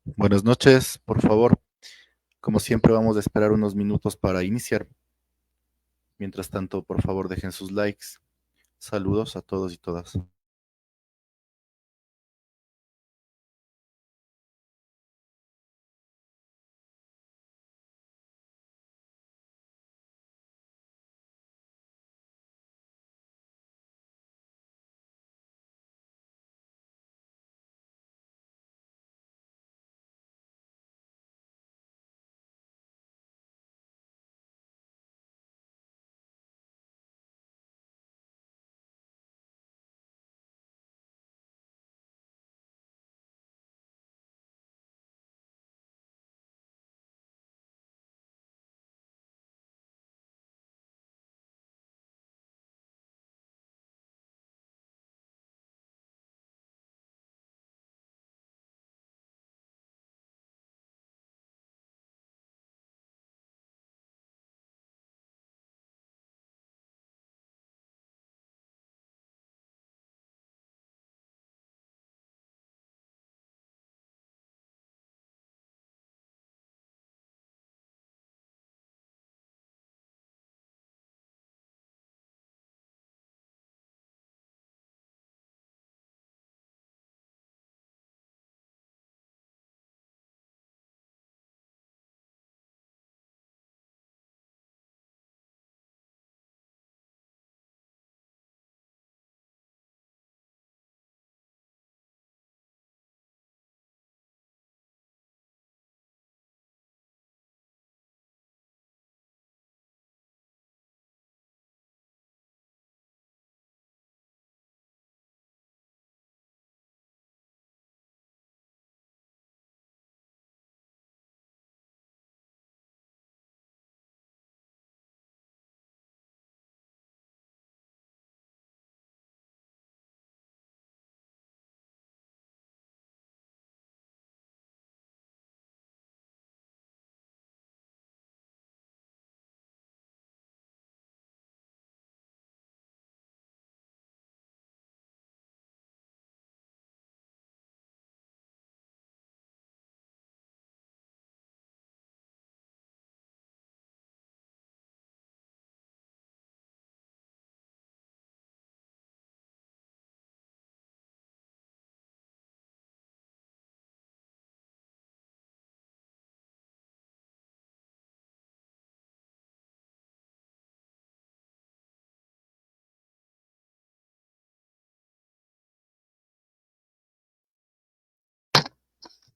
Buenas noches, por favor. Como siempre, vamos a esperar unos minutos para iniciar. Mientras tanto, por favor, dejen sus likes. Saludos a todos y todas.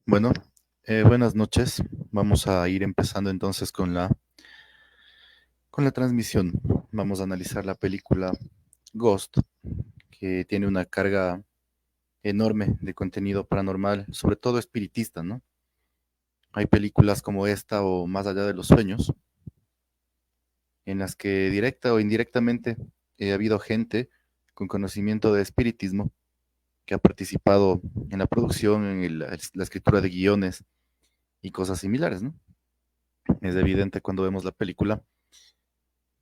Bueno, buenas noches. Vamos a ir empezando entonces con la transmisión. Vamos a analizar la película Ghost, que tiene una carga enorme de contenido paranormal, sobre todo espiritista, ¿no? Hay películas como esta o Más allá de los sueños, en las que directa o indirectamente ha habido gente con conocimiento de espiritismo que ha participado en la producción, en la escritura de guiones y cosas similares, ¿no? Es evidente cuando vemos la película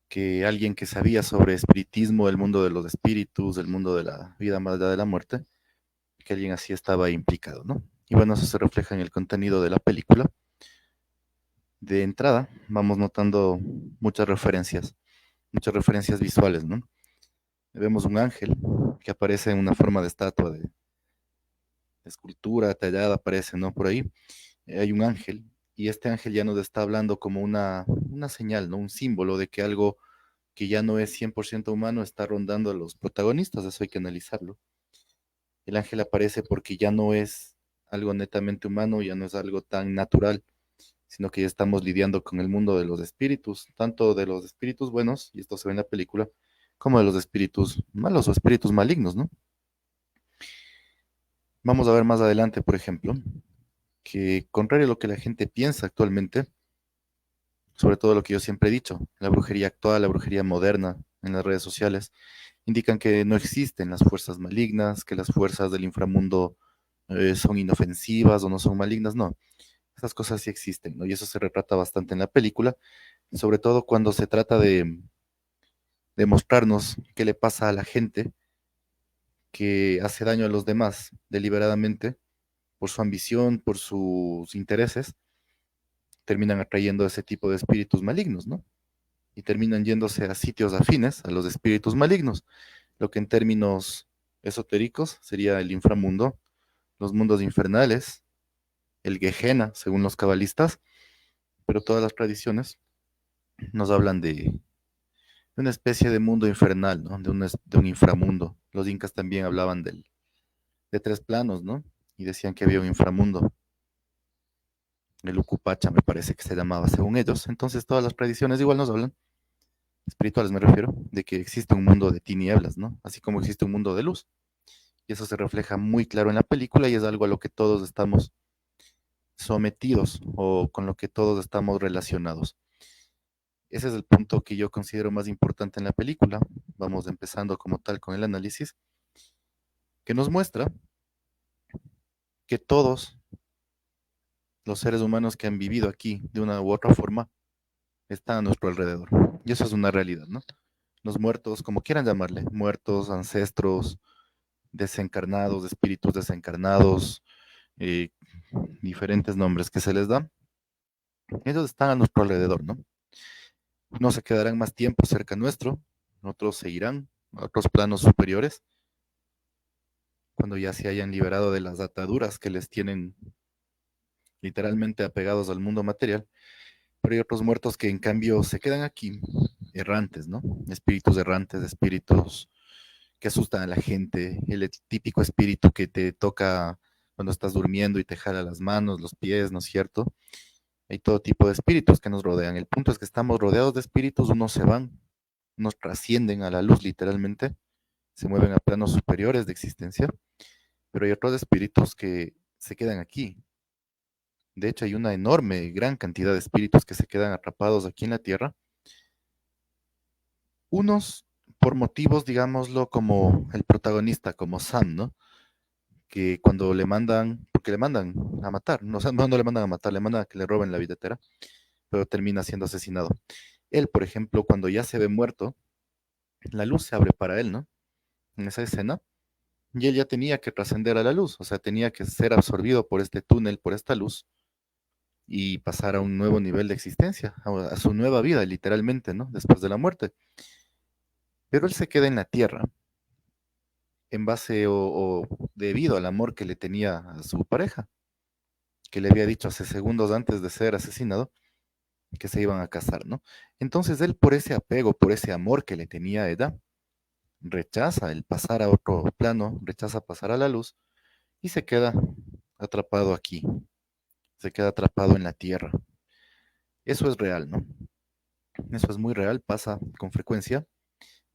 que alguien que sabía sobre espiritismo, el mundo de los espíritus, el mundo de la vida más allá de la muerte, que alguien así estaba implicado, ¿no? Y bueno, eso se refleja en el contenido de la película. De entrada, vamos notando muchas referencias visuales, ¿no? Vemos un ángel que aparece en una forma de estatua de escultura tallada, aparece, ¿no? Por ahí hay un ángel y este ángel ya nos está hablando como una señal, ¿no? Un símbolo de que algo que ya no es 100% humano está rondando a los protagonistas, eso hay que analizarlo. El ángel aparece porque ya no es algo netamente humano, ya no es algo tan natural, sino que ya estamos lidiando con el mundo de los espíritus, tanto de los espíritus buenos, y esto se ve en la película, como de los espíritus malos o espíritus malignos, ¿no? Vamos a ver más adelante, por ejemplo, que contrario a lo que la gente piensa actualmente, sobre todo lo que yo siempre he dicho, la brujería actual, la brujería moderna en las redes sociales, indican que no existen las fuerzas malignas, que las fuerzas del inframundo son inofensivas o no son malignas, no. Esas cosas sí existen, ¿no? Y eso se retrata bastante en la película, sobre todo cuando se trata de mostrarnos qué le pasa a la gente que hace daño a los demás deliberadamente por su ambición, por sus intereses, terminan atrayendo ese tipo de espíritus malignos, ¿no? Y terminan yéndose a sitios afines a los espíritus malignos, lo que en términos esotéricos sería el inframundo, los mundos infernales, el Gehenna, según los cabalistas, pero todas las tradiciones nos hablan de una especie de mundo infernal, ¿no? De un inframundo. Los incas también hablaban de tres planos, ¿no? Y decían que había un inframundo, el Ucupacha me parece que se llamaba según ellos. Entonces todas las tradiciones igual nos hablan, espirituales me refiero, de que existe un mundo de tinieblas, ¿no? Así como existe un mundo de luz. Y eso se refleja muy claro en la película y es algo a lo que todos estamos sometidos o con lo que todos estamos relacionados. Ese es el punto que yo considero más importante en la película. Vamos empezando como tal con el análisis, que nos muestra que todos los seres humanos que han vivido aquí de una u otra forma están a nuestro alrededor. Y eso es una realidad, ¿no? Los muertos, como quieran llamarle, muertos, ancestros, desencarnados, espíritus desencarnados, eh, diferentes nombres que se les da, ellos están a nuestro alrededor, ¿no? No se quedarán más tiempo cerca nuestro, otros se irán a otros planos superiores cuando ya se hayan liberado de las ataduras que les tienen literalmente apegados al mundo material, pero hay otros muertos que en cambio se quedan aquí, errantes, ¿no? Espíritus errantes, espíritus que asustan a la gente, el típico espíritu que te toca cuando estás durmiendo y te jala las manos, los pies, ¿no es cierto? Hay todo tipo de espíritus que nos rodean. El punto es que estamos rodeados de espíritus, unos se van, unos trascienden a la luz literalmente, se mueven a planos superiores de existencia, pero hay otros espíritus que se quedan aquí. De hecho, hay una enorme, gran cantidad de espíritus que se quedan atrapados aquí en la Tierra, unos por motivos, digámoslo, como el protagonista, como Sam, ¿no? Que cuando le mandan, porque le mandan a matar, no, o sea, no le mandan a matar, le mandan a que le roben la billetera, pero termina siendo asesinado. Él, por ejemplo, cuando ya se ve muerto, la luz se abre para él, ¿no? En esa escena, y él ya tenía que trascender a la luz, o sea, tenía que ser absorbido por este túnel, por esta luz, y pasar a un nuevo nivel de existencia, a su nueva vida, literalmente, ¿no? Después de la muerte. Pero él se queda en la tierra, en base o debido al amor que le tenía a su pareja, que le había dicho hace segundos antes de ser asesinado que se iban a casar, ¿no? Entonces él por ese apego, por ese amor que le tenía a Eda, rechaza el pasar a otro plano, rechaza pasar a la luz y se queda atrapado aquí, se queda atrapado en la tierra. Eso es real, ¿no? Eso es muy real, pasa con frecuencia.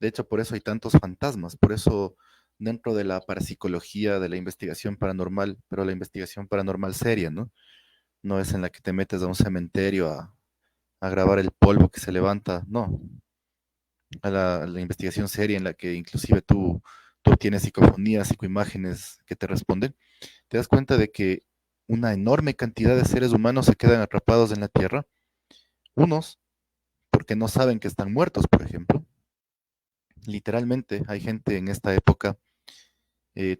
De hecho, por eso hay tantos fantasmas, por eso dentro de la parapsicología, de la investigación paranormal, pero la investigación paranormal seria, ¿no? No es en la que te metes a un cementerio a grabar el polvo que se levanta, no, a la investigación seria en la que inclusive tú tienes psicofonías, psicoimágenes que te responden, te das cuenta de que una enorme cantidad de seres humanos se quedan atrapados en la Tierra, unos porque no saben que están muertos, por ejemplo. Literalmente hay gente en esta época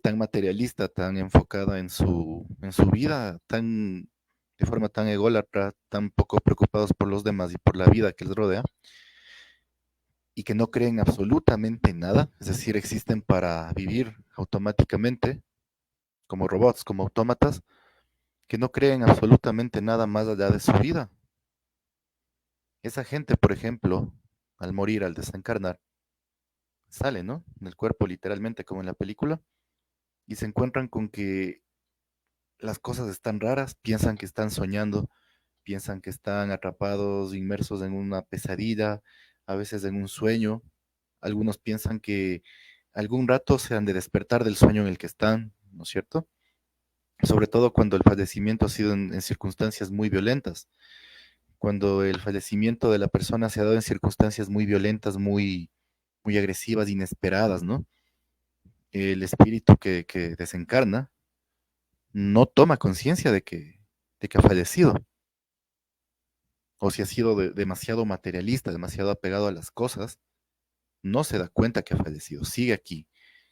tan materialista, tan enfocada en su vida, tan de forma tan ególatra, tan poco preocupados por los demás y por la vida que les rodea, y que no creen absolutamente nada, es decir, existen para vivir automáticamente, como robots, como autómatas, que no creen absolutamente nada más allá de su vida. Esa gente, por ejemplo, al morir, al desencarnar, sale, ¿no? Del cuerpo literalmente, como en la película, y se encuentran con que las cosas están raras, piensan que están soñando, piensan que están atrapados, inmersos en una pesadilla, a veces en un sueño. Algunos piensan que algún rato se han de despertar del sueño en el que están, ¿no es cierto? Sobre todo cuando el fallecimiento ha sido en circunstancias muy violentas, cuando el fallecimiento de la persona se ha dado en circunstancias muy violentas, muy agresivas, inesperadas, ¿no? El espíritu que desencarna no toma conciencia de que ha fallecido, o si ha sido demasiado materialista, demasiado apegado a las cosas, no se da cuenta que ha fallecido, sigue aquí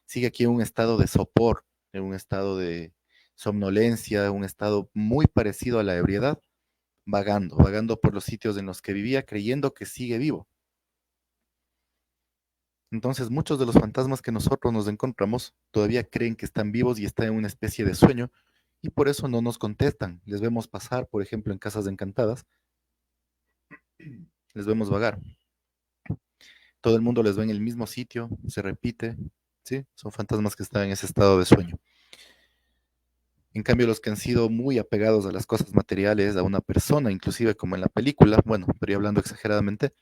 en un estado de sopor, en un estado de somnolencia, un estado muy parecido a la ebriedad, vagando por los sitios en los que vivía, creyendo que sigue vivo. Entonces, muchos de los fantasmas que nosotros nos encontramos todavía creen que están vivos y están en una especie de sueño, y por eso no nos contestan. Les vemos pasar, por ejemplo, en casas encantadas, les vemos vagar. Todo el mundo les ve en el mismo sitio, se repite, ¿sí? Son fantasmas que están en ese estado de sueño. En cambio, los que han sido muy apegados a las cosas materiales, a una persona, inclusive como en la película, bueno, pero ya hablando exageradamente,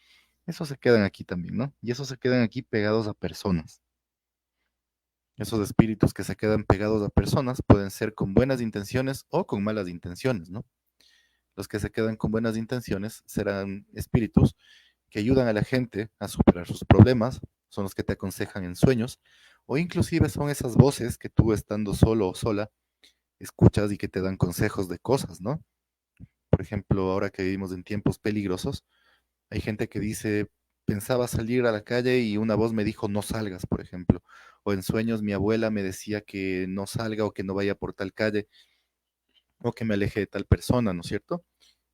esos se quedan aquí también, ¿no? Y esos se quedan aquí pegados a personas. Esos espíritus que se quedan pegados a personas pueden ser con buenas intenciones o con malas intenciones, ¿no? Los que se quedan con buenas intenciones serán espíritus que ayudan a la gente a superar sus problemas, son los que te aconsejan en sueños, o inclusive son esas voces que tú estando solo o sola escuchas y que te dan consejos de cosas, ¿no? Por ejemplo, ahora que vivimos en tiempos peligrosos, hay gente que dice, pensaba salir a la calle y una voz me dijo, no salgas, por ejemplo. O en sueños mi abuela me decía que no salga o que no vaya por tal calle o que me aleje de tal persona, ¿no es cierto?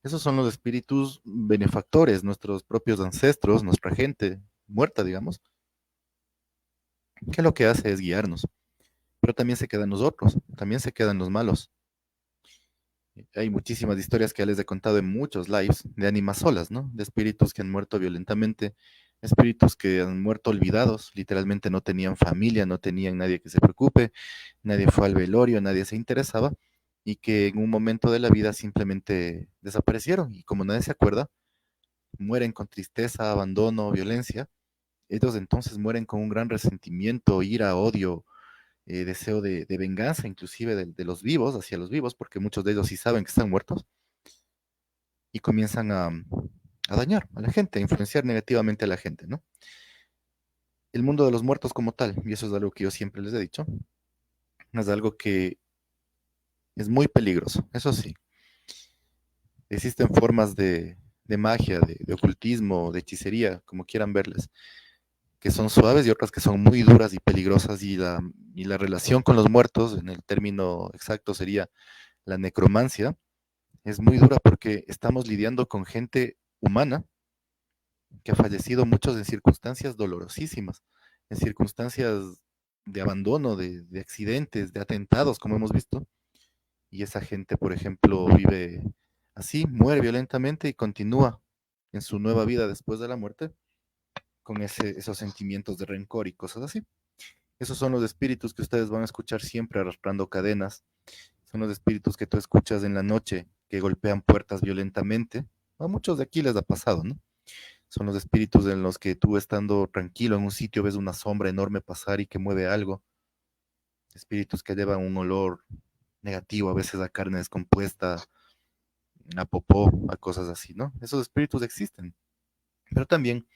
Esos son los espíritus benefactores, nuestros propios ancestros, nuestra gente muerta, digamos, que lo que hace es guiarnos. Pero también se quedan los otros, también se quedan los malos. Hay muchísimas historias que ya les he contado en muchos lives de ánimas solas, ¿no? De espíritus que han muerto violentamente, espíritus que han muerto olvidados, literalmente no tenían familia, no tenían nadie que se preocupe, nadie fue al velorio, nadie se interesaba y que en un momento de la vida simplemente desaparecieron y como nadie se acuerda, mueren con tristeza, abandono, violencia. Ellos entonces mueren con un gran resentimiento, ira, odio, deseo de venganza, inclusive de los vivos, hacia los vivos, porque muchos de ellos sí saben que están muertos, y comienzan a dañar a la gente, a influenciar negativamente a la gente, ¿no? El mundo de los muertos como tal, y eso es algo que yo siempre les he dicho, es algo que es muy peligroso, eso sí. Existen formas de magia, de ocultismo, de hechicería, como quieran verles, que son suaves y otras que son muy duras y peligrosas, y la relación con los muertos, en el término exacto sería la necromancia, es muy dura porque estamos lidiando con gente humana que ha fallecido muchos en circunstancias dolorosísimas, en circunstancias de abandono, de accidentes, de atentados, como hemos visto. Y esa gente, por ejemplo, vive así, muere violentamente y continúa en su nueva vida después de la muerte con esos sentimientos de rencor y cosas así. Esos son los espíritus que ustedes van a escuchar siempre arrastrando cadenas. Son los espíritus que tú escuchas en la noche que golpean puertas violentamente. A muchos de aquí les ha pasado, ¿no? Son los espíritus en los que tú estando tranquilo en un sitio ves una sombra enorme pasar y que mueve algo. Espíritus que llevan un olor negativo, a veces a carne descompuesta, a popó, a cosas así, ¿no? Esos espíritus existen. Pero también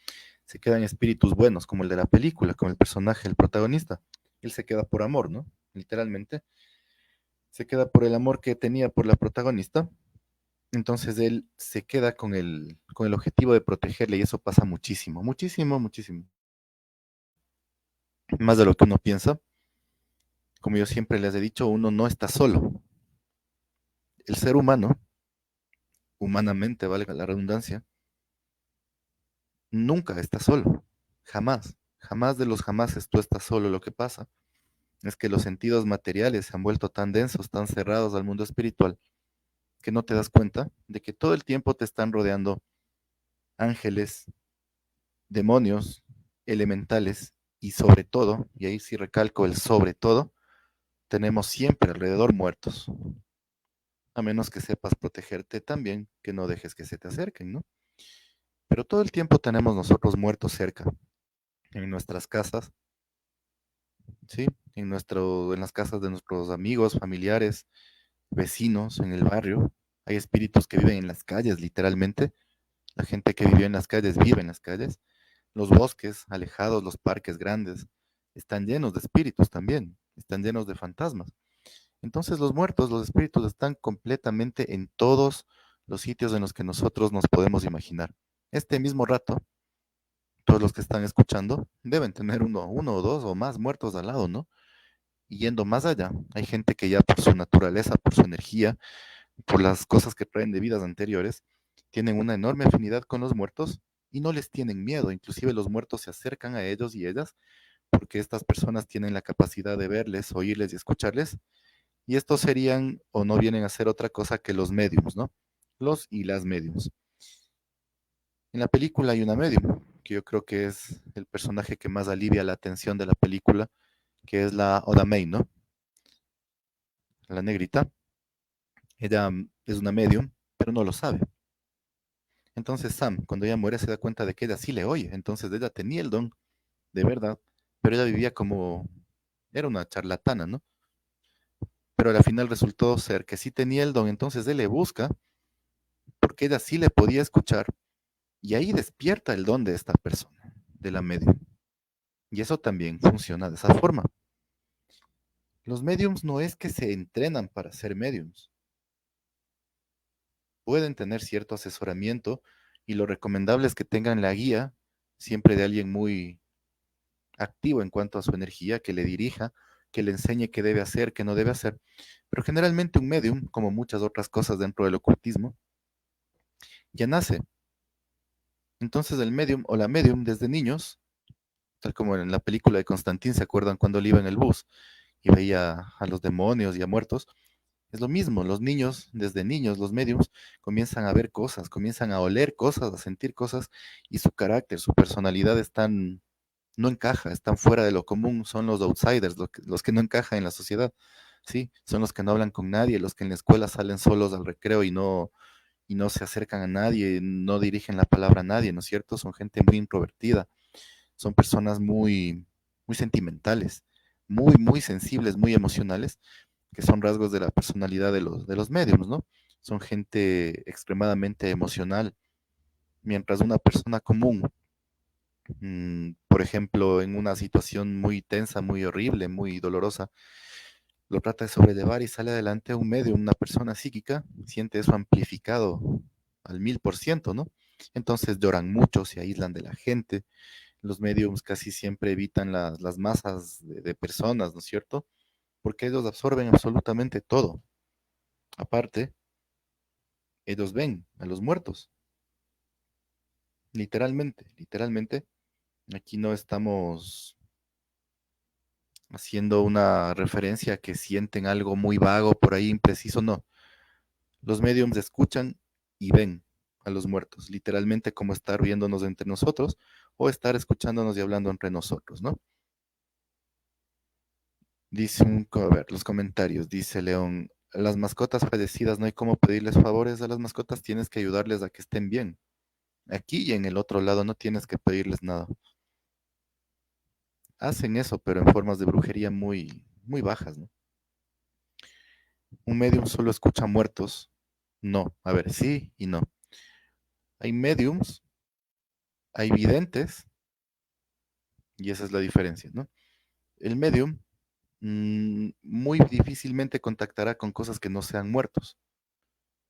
se quedan espíritus buenos, como el de la película, como el personaje, el protagonista. Él se queda por amor, ¿no? Literalmente. Se queda por el amor que tenía por la protagonista. Entonces él se queda con el objetivo de protegerle y eso pasa muchísimo, muchísimo, muchísimo. Más de lo que uno piensa. Como yo siempre les he dicho, uno no está solo. El ser humano, humanamente, valga la redundancia, nunca está solo. Jamás. Jamás de los jamases tú estás solo. Lo que pasa es que los sentidos materiales se han vuelto tan densos, tan cerrados al mundo espiritual, que no te das cuenta de que todo el tiempo te están rodeando ángeles, demonios, elementales y sobre todo, y ahí sí recalco el sobre todo, tenemos siempre alrededor muertos, a menos que sepas protegerte también, que no dejes que se te acerquen, ¿no? Pero todo el tiempo tenemos nosotros muertos cerca, en nuestras casas, ¿sí? En las casas de nuestros amigos, familiares, vecinos, en el barrio. Hay espíritus que viven en las calles, literalmente. La gente que vivió en las calles vive en las calles. Los bosques alejados, los parques grandes, están llenos de espíritus también, están llenos de fantasmas. Entonces los muertos, los espíritus están completamente en todos los sitios en los que nosotros nos podemos imaginar. Este mismo rato, todos los que están escuchando deben tener uno o dos o más muertos al lado, ¿no? Y yendo más allá, hay gente que ya por su naturaleza, por su energía, por las cosas que traen de vidas anteriores, tienen una enorme afinidad con los muertos y no les tienen miedo. Inclusive los muertos se acercan a ellos y ellas porque estas personas tienen la capacidad de verles, oírles y escucharles. Y estos serían o no vienen a ser otra cosa que los mediums, ¿no? Los y las mediums. En la película hay una medium, que yo creo que es el personaje que más alivia la atención de la película, que es la Oda May, ¿no? La negrita. Ella es una medium, pero no lo sabe. Entonces Sam, cuando ella muere, se da cuenta de que ella sí le oye. Entonces ella tenía el don, de verdad, pero ella vivía como... Era una charlatana, ¿no? Pero al final resultó ser que sí tenía el don, entonces él le busca porque ella sí le podía escuchar y ahí despierta el don de esta persona, de la medium. Y eso también funciona de esa forma. Los mediums no es que se entrenan para ser mediums. Pueden tener cierto asesoramiento y lo recomendable es que tengan la guía siempre de alguien muy activo en cuanto a su energía, que le dirija, que le enseñe qué debe hacer, qué no debe hacer. Pero generalmente un medium, como muchas otras cosas dentro del ocultismo, ya nace. Entonces el medium o la medium desde niños, tal como en la película de Constantín, ¿se acuerdan cuando él iba en el bus y veía a los demonios y a muertos? Es lo mismo, los niños, desde niños, los mediums, comienzan a ver cosas, comienzan a oler cosas, a sentir cosas, y su carácter, su personalidad están, no encaja, están fuera de lo común, son los outsiders, los que no encajan en la sociedad, ¿sí? Son los que no hablan con nadie, los que en la escuela salen solos al recreo y no se acercan a nadie, no dirigen la palabra a nadie, ¿no es cierto? Son gente muy introvertida, son personas muy sentimentales, muy sensibles, muy emocionales, que son rasgos de la personalidad de los mediums, ¿no? Son gente extremadamente emocional, mientras una persona común, por ejemplo, en una situación muy tensa, muy horrible, muy dolorosa, lo trata de sobrellevar y sale adelante un medium, una persona psíquica, siente eso amplificado al 1000%, ¿no? Entonces lloran mucho, se aíslan de la gente, los mediums casi siempre evitan las masas de personas, ¿no es cierto? Porque ellos absorben absolutamente todo. Aparte, ellos ven a los muertos, literalmente, literalmente. Aquí no estamos haciendo una referencia a que sienten algo muy vago por ahí, impreciso, no. Los mediums escuchan y ven a los muertos, literalmente como estar viéndonos entre nosotros o estar escuchándonos y hablando entre nosotros, ¿no? Dice a ver, los comentarios, dice León, las mascotas fallecidas no hay cómo pedirles favores a las mascotas, tienes que ayudarles a que estén bien. Aquí y en el otro lado no tienes que pedirles nada. Hacen eso, pero en formas de brujería muy bajas, ¿no? Un medium solo escucha muertos. No, a ver, sí y no. Hay mediums, hay videntes, y esa es la diferencia, ¿no? El medium muy difícilmente contactará con cosas que no sean muertos.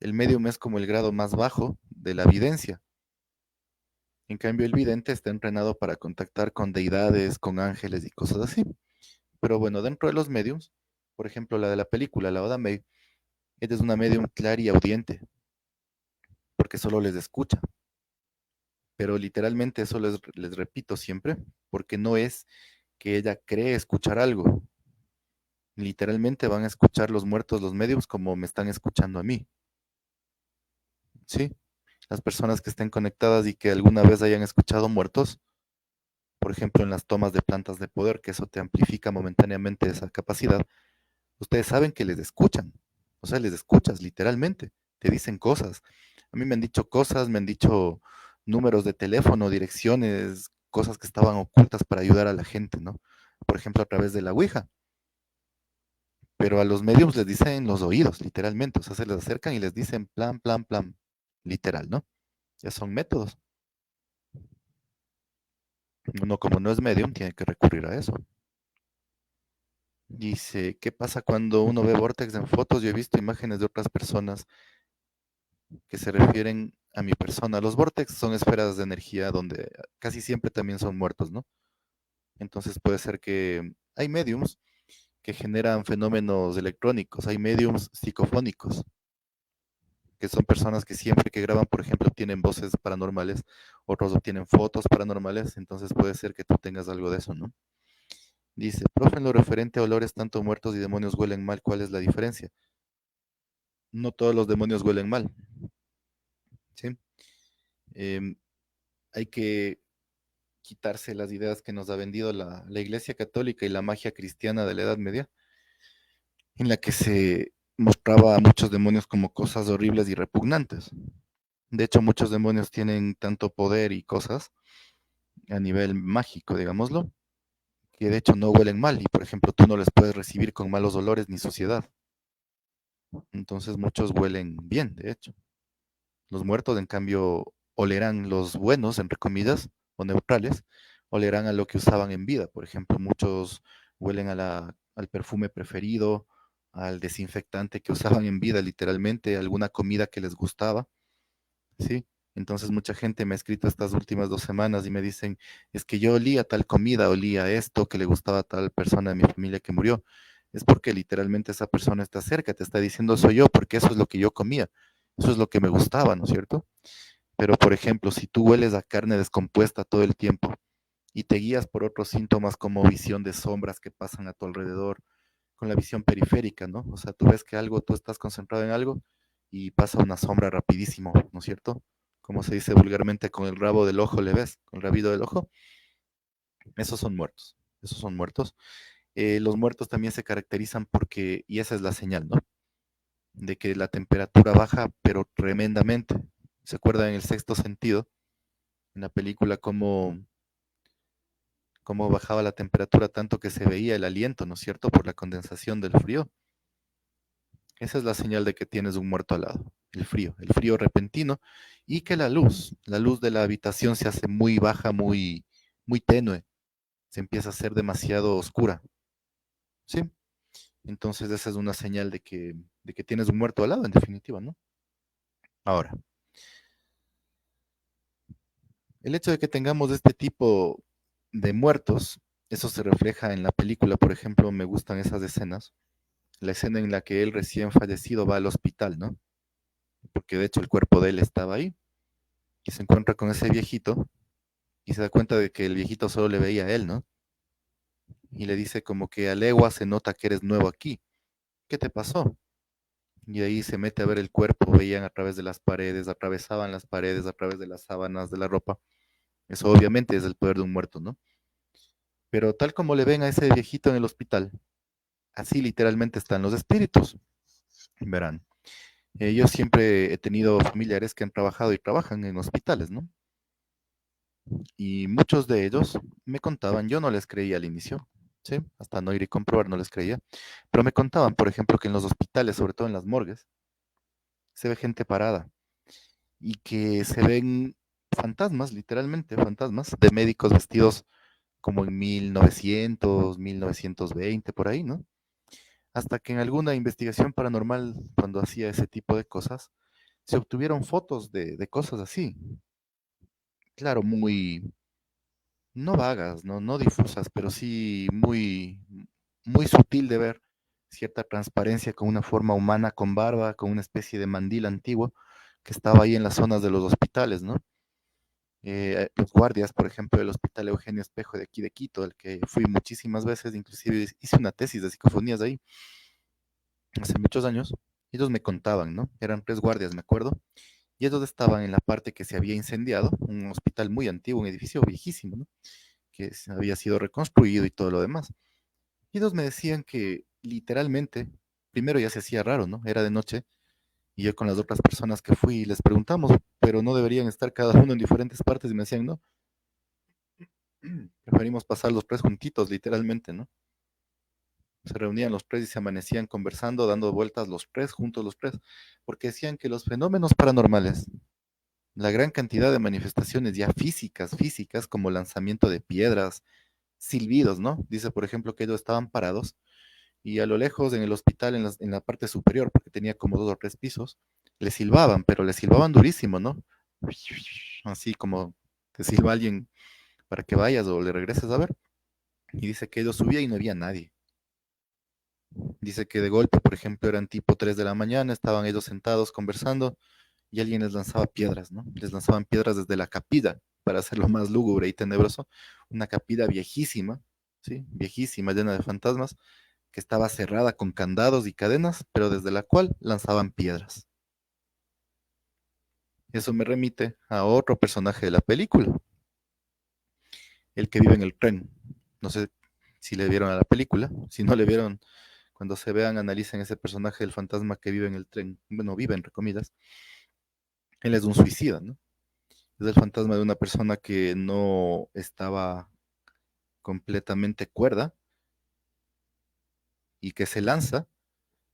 El medium es como el grado más bajo de la videncia. En cambio, el vidente está entrenado para contactar con deidades, con ángeles y cosas así. Pero bueno, dentro de los mediums, por ejemplo, la de la película, la Oda May, ella es una medium clariaudiente, porque solo les escucha. Pero literalmente eso les repito siempre, porque no es que ella cree escuchar algo. Literalmente van a escuchar los muertos, los mediums, como me están escuchando a mí. ¿Sí? Las personas que estén conectadas y que alguna vez hayan escuchado muertos, por ejemplo, en las tomas de plantas de poder, que eso te amplifica momentáneamente esa capacidad, ustedes saben que les escuchan. O sea, les escuchas literalmente. Te dicen cosas. A mí me han dicho cosas, me han dicho números de teléfono, direcciones, cosas que estaban ocultas para ayudar a la gente, ¿no? Por ejemplo, a través de la Ouija. Pero a los mediums les dicen los oídos, literalmente. O sea, se les acercan y les dicen plan, literal, ¿no? Ya son métodos. Uno como no es medium, tiene que recurrir a eso. Dice, ¿qué pasa cuando uno ve Vortex en fotos? Yo he visto imágenes de otras personas que se refieren a mi persona. Los Vortex son esferas de energía donde casi siempre también son muertos, ¿no? Entonces puede ser que hay mediums que generan fenómenos electrónicos, hay mediums psicofónicos, que son personas que siempre que graban, por ejemplo, obtienen voces paranormales, otros obtienen fotos paranormales, entonces puede ser que tú tengas algo de eso, ¿no? Dice, profe, en lo referente a olores, tanto muertos y demonios huelen mal, ¿cuál es la diferencia? No todos los demonios huelen mal, ¿sí? Em, hay que quitarse las ideas que nos ha vendido la Iglesia Católica y la magia cristiana de la Edad Media, en la que se mostraba a muchos demonios como cosas horribles y repugnantes. De hecho, muchos demonios tienen tanto poder y cosas a nivel mágico, digámoslo, que de hecho no huelen mal y, por ejemplo, tú no les puedes recibir con malos olores ni suciedad. Entonces muchos huelen bien, de hecho. Los muertos, en cambio, olerán los buenos, entre comillas, o neutrales, olerán a lo que usaban en vida. Por ejemplo, muchos huelen al perfume preferido, al desinfectante que usaban en vida, literalmente, alguna comida que les gustaba, ¿sí? Entonces mucha gente me ha escrito estas últimas 2 semanas y me dicen, es que yo olía tal comida, olía esto que le gustaba a tal persona de mi familia que murió. Es porque literalmente esa persona está cerca, te está diciendo soy yo, porque eso es lo que yo comía, eso es lo que me gustaba, ¿no es cierto? Pero, por ejemplo, si tú hueles a carne descompuesta todo el tiempo y te guías por otros síntomas como visión de sombras que pasan a tu alrededor, con la visión periférica, ¿no? O sea, tú ves que algo, tú estás concentrado en algo y pasa una sombra rapidísimo, ¿no es cierto? Como se dice vulgarmente, con el rabo del ojo le ves, con el rabido del ojo. Esos son muertos, esos son muertos. Los muertos también se caracterizan porque, y esa es la señal, ¿no? De que la temperatura baja, pero tremendamente. ¿Se acuerdan en el sexto sentido? En la película, cómo bajaba la temperatura tanto que se veía el aliento, ¿no es cierto? Por la condensación del frío. Esa es la señal de que tienes un muerto al lado, el frío repentino, y que la luz de la habitación se hace muy baja, muy tenue, se empieza a hacer demasiado oscura, ¿sí? Entonces esa es una señal de que tienes un muerto al lado, en definitiva, ¿no? Ahora, el hecho de que tengamos este tipo de muertos, eso se refleja en la película, por ejemplo, me gustan esas escenas, la escena en la que él recién fallecido va al hospital, ¿no? Porque de hecho el cuerpo de él estaba ahí y se encuentra con ese viejito y se da cuenta de que el viejito solo le veía a él, ¿no? Y le dice como que a legua se nota que eres nuevo aquí. ¿Qué te pasó? Y ahí se mete a ver el cuerpo, veían a través de las paredes, atravesaban las paredes, a través de las sábanas, de la ropa. Eso obviamente es el poder de un muerto, ¿no? Pero tal como le ven a ese viejito en el hospital, así literalmente están los espíritus. Verán, yo siempre he tenido familiares que han trabajado y trabajan en hospitales, ¿no? Y muchos de ellos me contaban, yo no les creía al inicio, ¿sí? Hasta no ir y comprobar no les creía, pero me contaban, por ejemplo, que en los hospitales, sobre todo en las morgues, se ve gente parada y que se ven fantasmas, literalmente fantasmas, de médicos vestidos como en 1920, por ahí, ¿no? Hasta que en alguna investigación paranormal, cuando hacía ese tipo de cosas, se obtuvieron fotos de cosas así. Claro, no vagas, no difusas, pero sí muy sutil de ver cierta transparencia con una forma humana con barba, con una especie de mandil antiguo que estaba ahí en las zonas de los hospitales, ¿no? Los guardias, por ejemplo, del Hospital Eugenio Espejo de aquí de Quito, al que fui muchísimas veces, inclusive hice una tesis de psicofonías ahí hace muchos años, ellos me contaban, ¿no? Eran 3 guardias, me acuerdo, y ellos estaban en la parte que se había incendiado, un hospital muy antiguo, un edificio viejísimo, ¿no? Que había sido reconstruido y todo lo demás. Y ellos me decían que literalmente, primero ya se hacía raro, ¿no? Era de noche, y yo con las otras personas que fui les preguntamos, pero no deberían estar cada uno en diferentes partes, y me decían, no, preferimos pasar los 3 juntitos, literalmente, ¿no? Se reunían los 3 y se amanecían conversando, dando vueltas los 3, juntos los 3, porque decían que los fenómenos paranormales, la gran cantidad de manifestaciones ya físicas, como lanzamiento de piedras, silbidos, ¿no? Dice, por ejemplo, que ellos estaban parados y a lo lejos en el hospital, en la parte superior, porque tenía como 2 o 3 pisos, le silbaban, pero le silbaban durísimo, ¿no? Así como te silba alguien para que vayas o le regreses a ver. Y dice que ellos subían y no había nadie. Dice que de golpe, por ejemplo, eran tipo 3 de la mañana, estaban ellos sentados conversando y alguien les lanzaba piedras, ¿no? Les lanzaban piedras desde la capilla, para hacerlo más lúgubre y tenebroso, una capilla viejísima, ¿sí? Viejísima, llena de fantasmas, que estaba cerrada con candados y cadenas, pero desde la cual lanzaban piedras. Eso me remite a otro personaje de la película, el que vive en el tren. No sé si le vieron a la película, si no le vieron, cuando se vean, analicen ese personaje del fantasma que vive en el tren. Bueno, vive entre comillas. Él es un suicida, ¿no? Es el fantasma de una persona que no estaba completamente cuerda y que se lanza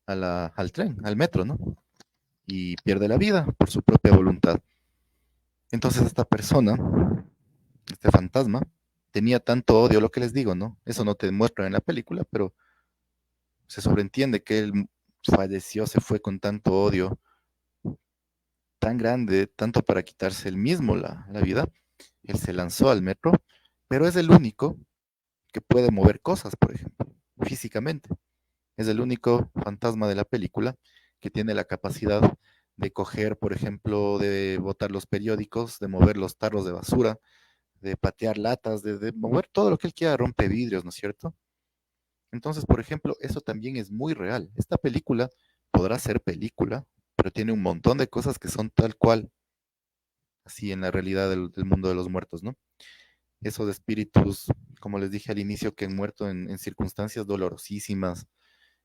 al tren, al metro, ¿no? Y pierde la vida por su propia voluntad. Entonces esta persona, este fantasma, tenía tanto odio, lo que les digo, ¿no? Eso no te muestra en la película, pero se sobreentiende que él falleció, se fue con tanto odio, tan grande, tanto para quitarse él mismo la vida. Él se lanzó al metro, pero es el único que puede mover cosas, por ejemplo, físicamente. Es el único fantasma de la película que tiene la capacidad de coger, por ejemplo, de botar los periódicos, de mover los tarros de basura, de patear latas, de mover todo lo que él quiera, rompe vidrios, ¿no es cierto? Entonces, por ejemplo, eso también es muy real. Esta película podrá ser película, pero tiene un montón de cosas que son tal cual, así en la realidad del mundo de los muertos, ¿no? Esos espíritus, como les dije al inicio, que han muerto en circunstancias dolorosísimas,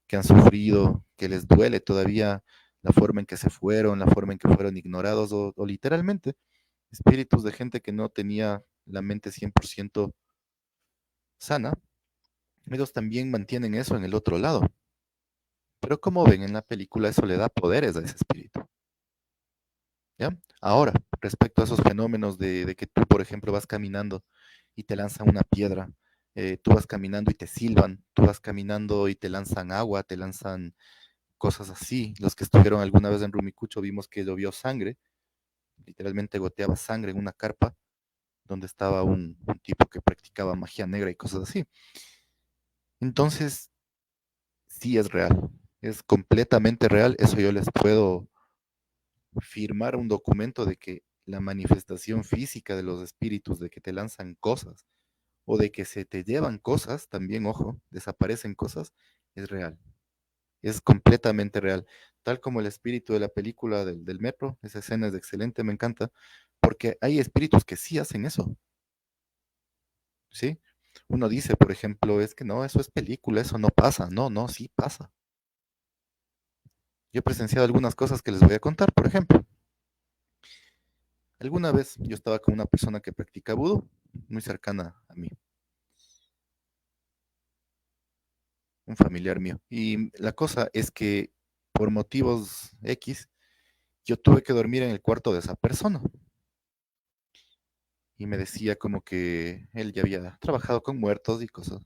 que han sufrido, que les duele todavía la forma en que se fueron, la forma en que fueron ignorados, o literalmente espíritus de gente que no tenía la mente 100% sana, ellos también mantienen eso en el otro lado. Pero como ven en la película, eso le da poderes a ese espíritu. ¿Ya? Ahora, respecto a esos fenómenos de que tú, por ejemplo, vas caminando y te lanzan una piedra, tú vas caminando y te silban, tú vas caminando y te lanzan agua, te lanzan cosas así. Los que estuvieron alguna vez en Rumicucho vimos que llovió sangre, literalmente goteaba sangre en una carpa donde estaba un tipo que practicaba magia negra y cosas así. Entonces, sí es real, es completamente real. Eso yo les puedo firmar un documento de que la manifestación física de los espíritus, de que te lanzan cosas o de que se te llevan cosas, también, ojo, desaparecen cosas, es real. Es completamente real. Tal como el espíritu de la película del metro, esa escena es excelente, me encanta, porque hay espíritus que sí hacen eso, ¿sí? Uno dice, por ejemplo, es que no, eso es película, eso no pasa. No, no, sí pasa. Yo he presenciado algunas cosas que les voy a contar, por ejemplo. Alguna vez yo estaba con una persona que practica vudú, muy cercana a mí, un familiar mío. Y la cosa es que por motivos X, yo tuve que dormir en el cuarto de esa persona. Y me decía como que él ya había trabajado con muertos y cosas.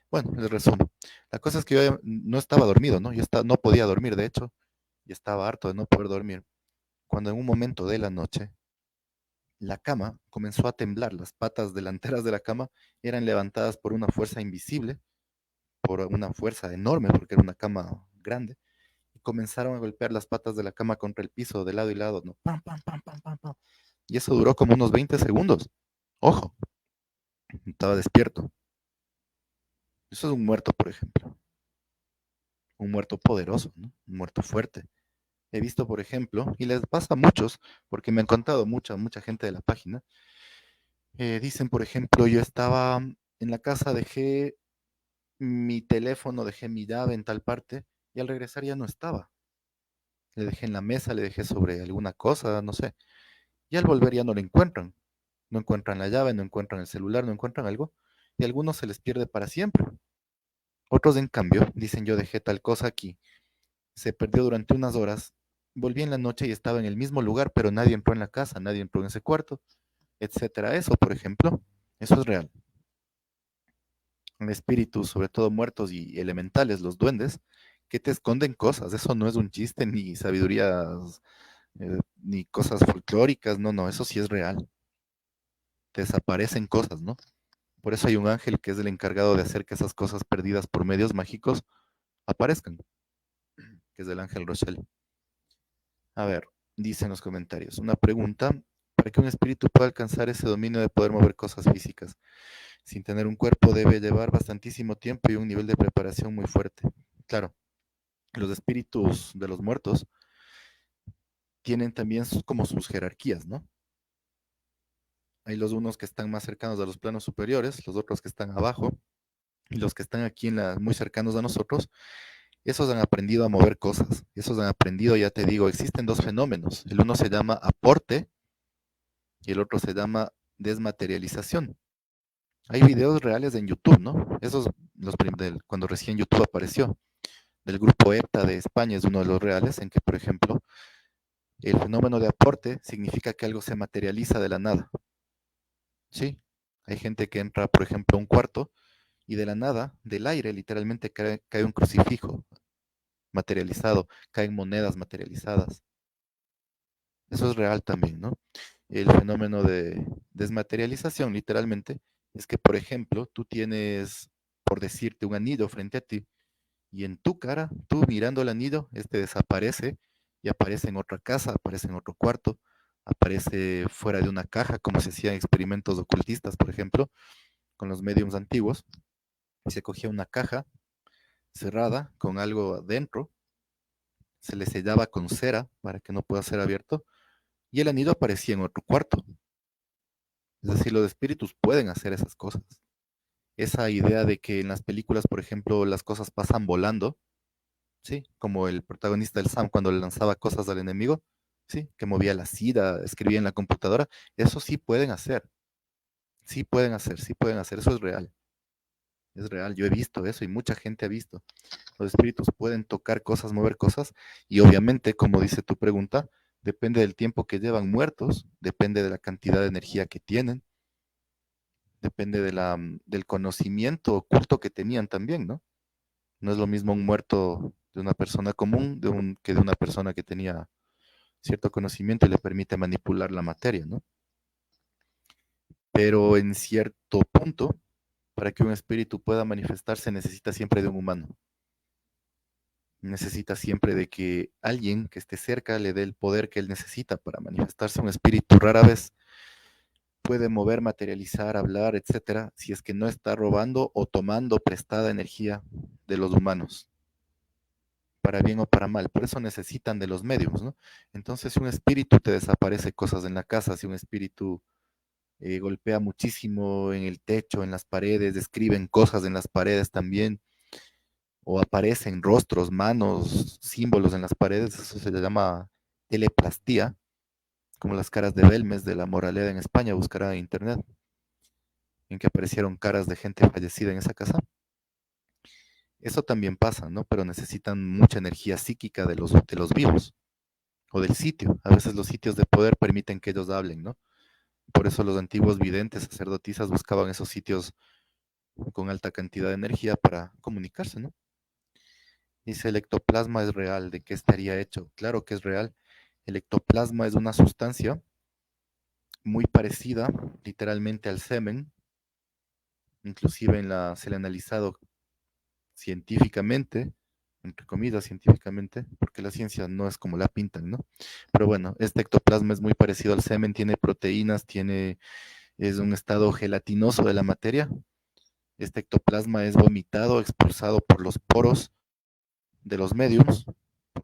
Bueno, les resumo. La cosa es que yo no estaba dormido, ¿no? No podía dormir, de hecho, y estaba harto de no poder dormir. Cuando en un momento de la noche, la cama comenzó a temblar, las patas delanteras de la cama eran levantadas por una fuerza invisible, por una fuerza enorme, porque era una cama grande, y comenzaron a golpear las patas de la cama contra el piso de lado y lado, ¿no? Pam, pam, pam, pam, pam, pam. Y eso duró como unos 20 segundos. Ojo, estaba despierto. Eso es un muerto, por ejemplo. Un muerto poderoso, ¿no? Un muerto fuerte. He visto, por ejemplo, y les pasa a muchos, porque me han contado mucha gente de la página, dicen, por ejemplo, yo estaba en la casa, dejé mi teléfono, dejé mi llave en tal parte, y al regresar ya no estaba. Le dejé en la mesa, le dejé sobre alguna cosa, no sé. Y al volver ya no lo encuentran. No encuentran la llave, no encuentran el celular, no encuentran algo. Y a algunos se les pierde para siempre. Otros, en cambio, dicen yo dejé tal cosa aquí, se perdió durante unas horas, volví en la noche y estaba en el mismo lugar, pero nadie entró en la casa, nadie entró en ese cuarto, etcétera. Eso, por ejemplo, eso es real. Espíritus, sobre todo muertos y elementales, los duendes, que te esconden cosas. Eso no es un chiste, ni sabidurías, ni cosas folclóricas, no, no, eso sí es real. Te desaparecen cosas, ¿no? Por eso hay un ángel que es el encargado de hacer que esas cosas perdidas por medios mágicos aparezcan, que es del ángel Rochelle. A ver, dice en los comentarios, una pregunta, para que un espíritu pueda alcanzar ese dominio de poder mover cosas físicas sin tener un cuerpo debe llevar bastantísimo tiempo y un nivel de preparación muy fuerte. Claro, los espíritus de los muertos tienen también como sus jerarquías, ¿no? Hay los unos que están más cercanos a los planos superiores, los otros que están abajo, y los que están aquí muy cercanos a nosotros, esos han aprendido a mover cosas, esos han aprendido, ya te digo, existen dos fenómenos, el uno se llama aporte y el otro se llama desmaterialización. Hay videos reales en YouTube, ¿no? Esos, cuando recién YouTube apareció, del grupo EPTA de España es uno de los reales, en que, por ejemplo, el fenómeno de aporte significa que algo se materializa de la nada. Sí, hay gente que entra, por ejemplo, a un cuarto y de la nada, del aire, literalmente cae un crucifijo materializado, caen monedas materializadas. Eso es real también, ¿no? El fenómeno de desmaterialización, literalmente, es que, por ejemplo, tú tienes, por decirte, un anillo frente a ti y en tu cara, tú mirando el anillo, este desaparece y aparece en otra casa, aparece en otro cuarto, aparece fuera de una caja, como se hacían experimentos ocultistas, por ejemplo, con los mediums antiguos, y se cogía una caja cerrada con algo adentro, se le sellaba con cera para que no pueda ser abierto, y el anillo aparecía en otro cuarto. Es decir, los espíritus pueden hacer esas cosas. Esa idea de que en las películas, por ejemplo, las cosas pasan volando, sí, como el protagonista del Sam cuando le lanzaba cosas al enemigo, sí, que movía la sida, escribía en la computadora, eso sí pueden hacer, sí pueden hacer, sí pueden hacer, eso es real, yo he visto eso y mucha gente ha visto. Los espíritus pueden tocar cosas, mover cosas, y obviamente, como dice tu pregunta, depende del tiempo que llevan muertos, depende de la cantidad de energía que tienen, depende del conocimiento oculto que tenían también, ¿no? No es lo mismo un muerto de una persona común que de una persona que tenía cierto conocimiento y le permite manipular la materia, ¿no? Pero en cierto punto, para que un espíritu pueda manifestarse, necesita siempre de un humano. Necesita siempre de que alguien que esté cerca le dé el poder que él necesita para manifestarse. Un espíritu rara vez puede mover, materializar, hablar, etcétera, si es que no está robando o tomando prestada energía de los humanos, para bien o para mal. Por eso necesitan de los medios, ¿no? Entonces, si un espíritu te desaparece cosas en la casa, si un espíritu golpea muchísimo en el techo, en las paredes, escriben cosas en las paredes también, o aparecen rostros, manos, símbolos en las paredes, eso se le llama teleplastía, como las caras de Belmes de la Moraleda en España, buscará en internet, en que aparecieron caras de gente fallecida en esa casa. Eso también pasa, ¿no? Pero necesitan mucha energía psíquica de los vivos o del sitio. A veces los sitios de poder permiten que ellos hablen, ¿no? Por eso los antiguos videntes, sacerdotisas buscaban esos sitios con alta cantidad de energía para comunicarse, ¿no? Dice, el ectoplasma es real, ¿de qué estaría hecho? Claro que es real. El ectoplasma es una sustancia muy parecida literalmente al semen, inclusive se le ha analizado científicamente, entre comillas científicamente, porque la ciencia no es como la pintan, ¿no? Pero bueno, este ectoplasma es muy parecido al semen, tiene proteínas, es un estado gelatinoso de la materia. Este ectoplasma es vomitado, expulsado por los poros de los médiums,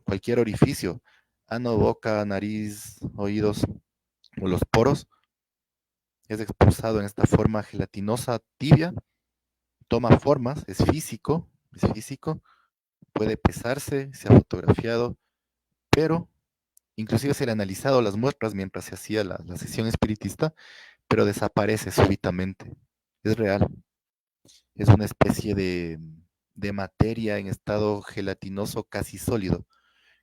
cualquier orificio, ano, boca, nariz, oídos o los poros, es expulsado en esta forma gelatinosa tibia, toma formas, es físico, puede pesarse, se ha fotografiado, pero inclusive se le han analizado las muestras mientras se hacía la sesión espiritista, pero desaparece súbitamente. Es real, es una especie de materia en estado gelatinoso casi sólido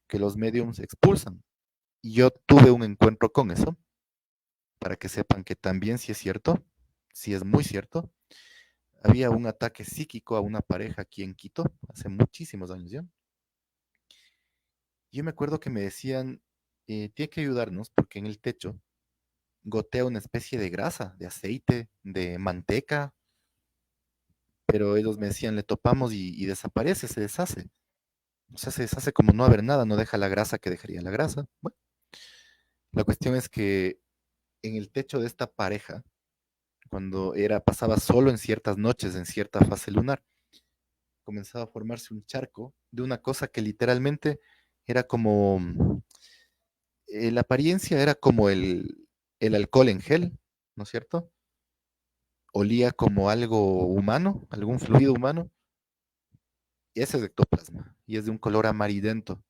que los mediums expulsan. Y yo tuve un encuentro con eso, para que sepan que también sí es cierto, sí es muy cierto. Había un ataque psíquico a una pareja aquí en Quito, hace muchísimos años ya. Yo me acuerdo que me decían, tiene que ayudarnos porque en el techo gotea una especie de grasa, de aceite, de manteca, pero ellos me decían, le topamos y desaparece, se deshace. Se hace como no haber nada, no deja la grasa que dejaría la grasa. Bueno, la cuestión es que en el techo de esta pareja, cuando pasaba solo en ciertas noches, en cierta fase lunar, comenzaba a formarse un charco de una cosa que literalmente era como, la apariencia era como el alcohol en gel, ¿no es cierto? Olía como algo humano, algún fluido humano, y ese es ectoplasma, y es de un color amarillento,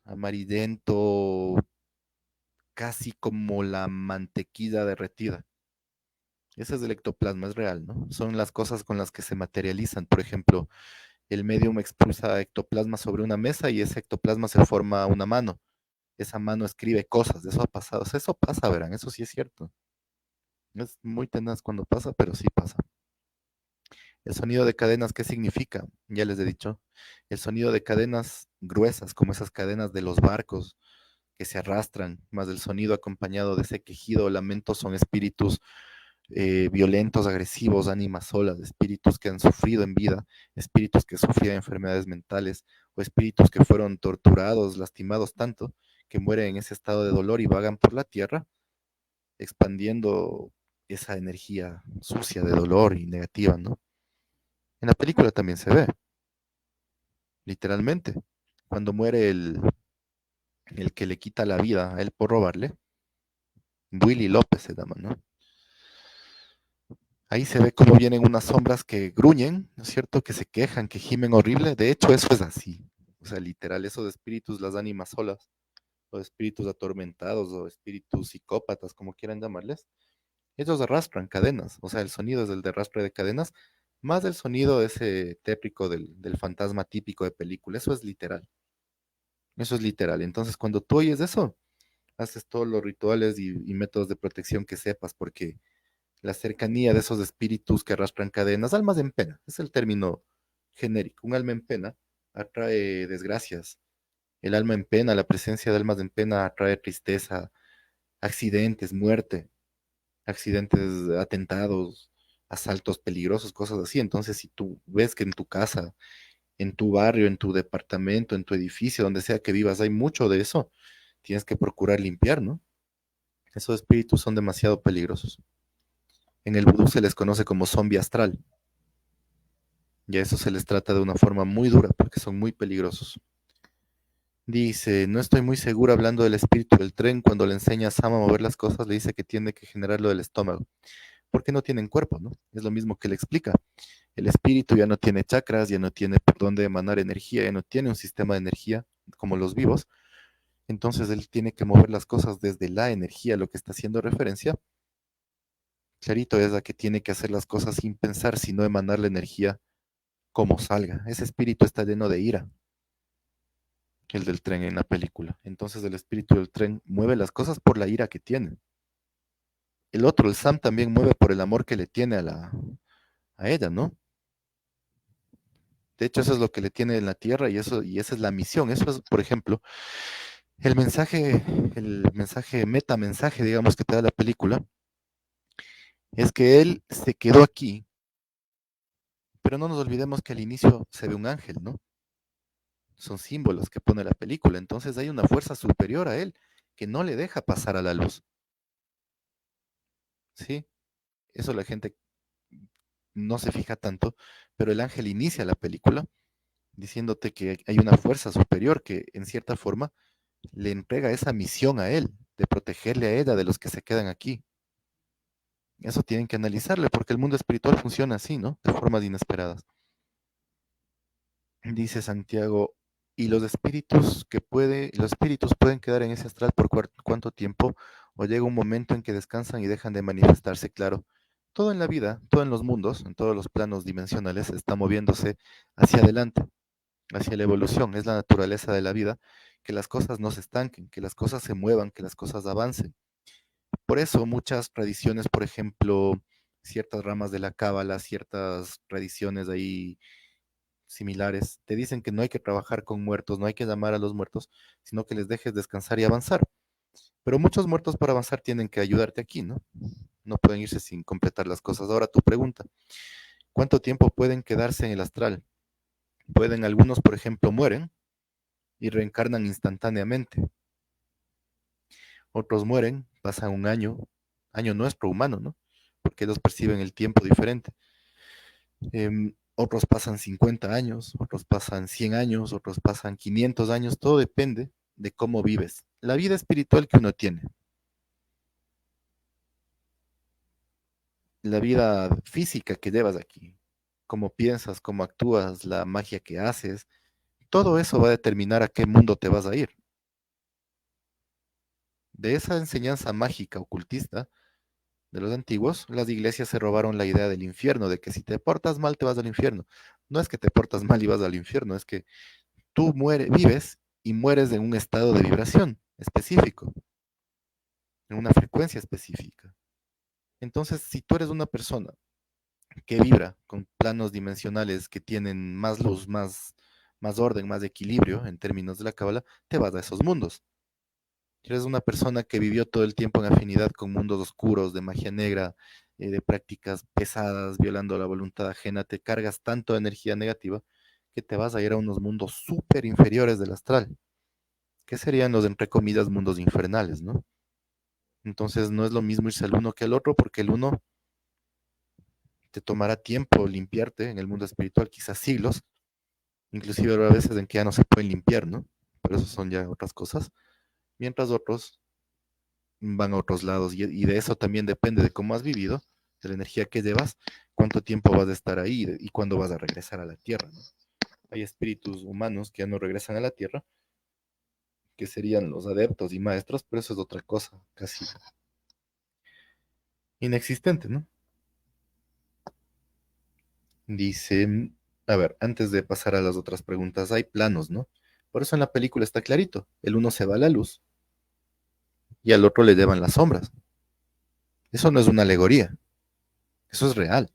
amarillento, casi como la mantequilla derretida. Ese es el ectoplasma, es real, ¿no? Son las cosas con las que se materializan. Por ejemplo, el medium expulsa ectoplasma sobre una mesa y ese ectoplasma se forma una mano. Esa mano escribe cosas, eso ha pasado. O sea, eso pasa, verán, eso sí es cierto. Es muy tenaz cuando pasa, pero sí pasa. El sonido de cadenas, ¿qué significa? Ya les he dicho. El sonido de cadenas gruesas, como esas cadenas de los barcos que se arrastran, más el sonido acompañado de ese quejido o lamento, son espíritus violentos, agresivos, ánimas solas, espíritus que han sufrido en vida, espíritus que sufrían enfermedades mentales o espíritus que fueron torturados, lastimados tanto, que mueren en ese estado de dolor y vagan por la tierra, expandiendo esa energía sucia de dolor y negativa, ¿no? En la película también se ve, literalmente, cuando muere el que le quita la vida a él por robarle, Willy López se llama, ¿no? Ahí se ve cómo vienen unas sombras que gruñen, ¿no es cierto? Que se quejan, que gimen horrible. De hecho, eso es así. O sea, literal, esos espíritus, las ánimas solas, o espíritus atormentados, o espíritus psicópatas, como quieran llamarles, ellos arrastran cadenas. O sea, el sonido es el de arrastre de cadenas, más el sonido ese tétrico del fantasma típico de película. Eso es literal. Eso es literal. Entonces, cuando tú oyes eso, haces todos los rituales y métodos de protección que sepas, porque la cercanía de esos espíritus que arrastran cadenas, almas en pena, es el término genérico. Un alma en pena atrae desgracias. El alma en pena, la presencia de almas en pena atrae tristeza, accidentes, muerte, accidentes, atentados, asaltos peligrosos, cosas así. Entonces, si tú ves que en tu casa, en tu barrio, en tu departamento, en tu edificio, donde sea que vivas, hay mucho de eso, tienes que procurar limpiar, ¿no? Esos espíritus son demasiado peligrosos. En el vudú se les conoce como zombie astral. Y a eso se les trata de una forma muy dura porque son muy peligrosos. Dice, no estoy muy seguro hablando del espíritu del tren. Cuando le enseña a Sam a mover las cosas, le dice que tiene que generarlo del estómago. Porque no tienen cuerpo, ¿no? Es lo mismo que le explica. El espíritu ya no tiene chakras, ya no tiene por dónde emanar energía, ya no tiene un sistema de energía como los vivos. Entonces él tiene que mover las cosas desde la energía, lo que está haciendo referencia. Clarito es a que tiene que hacer las cosas sin pensar, sino emanar la energía como salga. Ese espíritu está lleno de ira, el del tren en la película. Entonces el espíritu del tren mueve las cosas por la ira que tiene. El otro, el Sam, también mueve por el amor que le tiene a ella, ¿no? De hecho, eso es lo que le tiene en la tierra y esa es la misión. Eso es, por ejemplo, el mensaje, metamensaje, digamos, que te da la película, es que él se quedó aquí, pero no nos olvidemos que al inicio se ve un ángel, ¿no? Son símbolos que pone la película. Entonces hay una fuerza superior a él que no le deja pasar a la luz, ¿sí? Eso la gente no se fija tanto, pero el ángel inicia la película diciéndote que hay una fuerza superior que en cierta forma le entrega esa misión a él, de protegerle a ella de los que se quedan aquí. Eso tienen que analizarle porque el mundo espiritual funciona así, ¿no? De formas inesperadas. Dice Santiago, y los espíritus pueden quedar en ese astral por cuánto tiempo, o llega un momento en que descansan y dejan de manifestarse, claro. Todo en la vida, todo en los mundos, en todos los planos dimensionales, está moviéndose hacia adelante, hacia la evolución. Es la naturaleza de la vida que las cosas no se estanquen, que las cosas se muevan, que las cosas avancen. Por eso muchas tradiciones, por ejemplo, ciertas ramas de la cábala, ciertas tradiciones ahí similares, te dicen que no hay que trabajar con muertos, no hay que llamar a los muertos, sino que les dejes descansar y avanzar. Pero muchos muertos para avanzar tienen que ayudarte aquí, ¿no? No pueden irse sin completar las cosas. Ahora tu pregunta, ¿cuánto tiempo pueden quedarse en el astral? Pueden, algunos, por ejemplo, mueren y reencarnan instantáneamente. Otros mueren, pasan un año nuestro humano, ¿no? Porque ellos perciben el tiempo diferente. Otros pasan 50 años, otros pasan 100 años, otros pasan 500 años, todo depende de cómo vives. La vida espiritual que uno tiene, la vida física que llevas aquí, cómo piensas, cómo actúas, la magia que haces, todo eso va a determinar a qué mundo te vas a ir. De esa enseñanza mágica ocultista de los antiguos, las iglesias se robaron la idea del infierno, de que si te portas mal te vas al infierno. No es que te portas mal y vas al infierno, es que tú vives y mueres en un estado de vibración específico, en una frecuencia específica. Entonces, si tú eres una persona que vibra con planos dimensionales que tienen más luz, más orden, más equilibrio en términos de la cábala, te vas a esos mundos. Si eres una persona que vivió todo el tiempo en afinidad con mundos oscuros, de magia negra, de prácticas pesadas, violando la voluntad ajena, te cargas tanto de energía negativa que te vas a ir a unos mundos súper inferiores del astral, que serían los, entre comillas, mundos infernales, ¿no? Entonces no es lo mismo irse al uno que al otro, porque el uno te tomará tiempo limpiarte en el mundo espiritual, quizás siglos, inclusive habrá veces en que ya no se pueden limpiar, ¿no? Pero eso son ya otras cosas, mientras otros van a otros lados y de eso también depende de cómo has vivido, de la energía que llevas, cuánto tiempo vas a estar ahí y cuándo vas a regresar a la tierra, ¿no? Hay espíritus humanos que ya no regresan a la tierra, que serían los adeptos y maestros, pero eso es otra cosa, casi inexistente, ¿no? Dice, a ver, antes de pasar a las otras preguntas, hay planos, ¿no? Por eso en la película está clarito, el uno se va a la luz y al otro le llevan las sombras. Eso no es una alegoría, eso es real.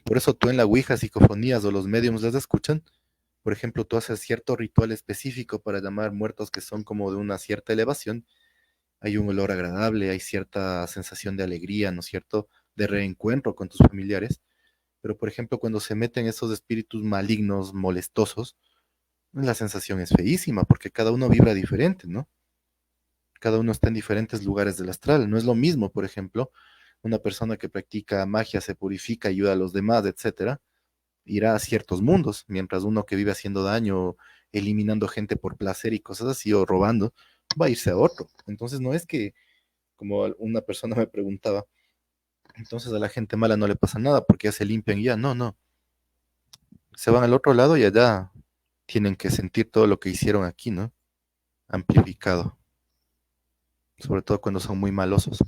Por eso tú en la Ouija, psicofonías o los mediums las escuchan. Por ejemplo, tú haces cierto ritual específico para llamar muertos que son como de una cierta elevación. Hay un olor agradable, hay cierta sensación de alegría, ¿no es cierto? De reencuentro con tus familiares. Pero, por ejemplo, cuando se meten esos espíritus malignos, molestosos, la sensación es feísima porque cada uno vibra diferente, ¿no? Cada uno está en diferentes lugares del astral. No es lo mismo, por ejemplo, una persona que practica magia, se purifica, ayuda a los demás, etcétera, irá a ciertos mundos, mientras uno que vive haciendo daño, eliminando gente por placer y cosas así, o robando, va a irse a otro. Entonces no es que, como una persona me preguntaba, entonces a la gente mala no le pasa nada porque ya se limpian y ya, no, no, se van al otro lado y allá tienen que sentir todo lo que hicieron aquí, ¿no? Amplificado, sobre todo cuando son muy malosos.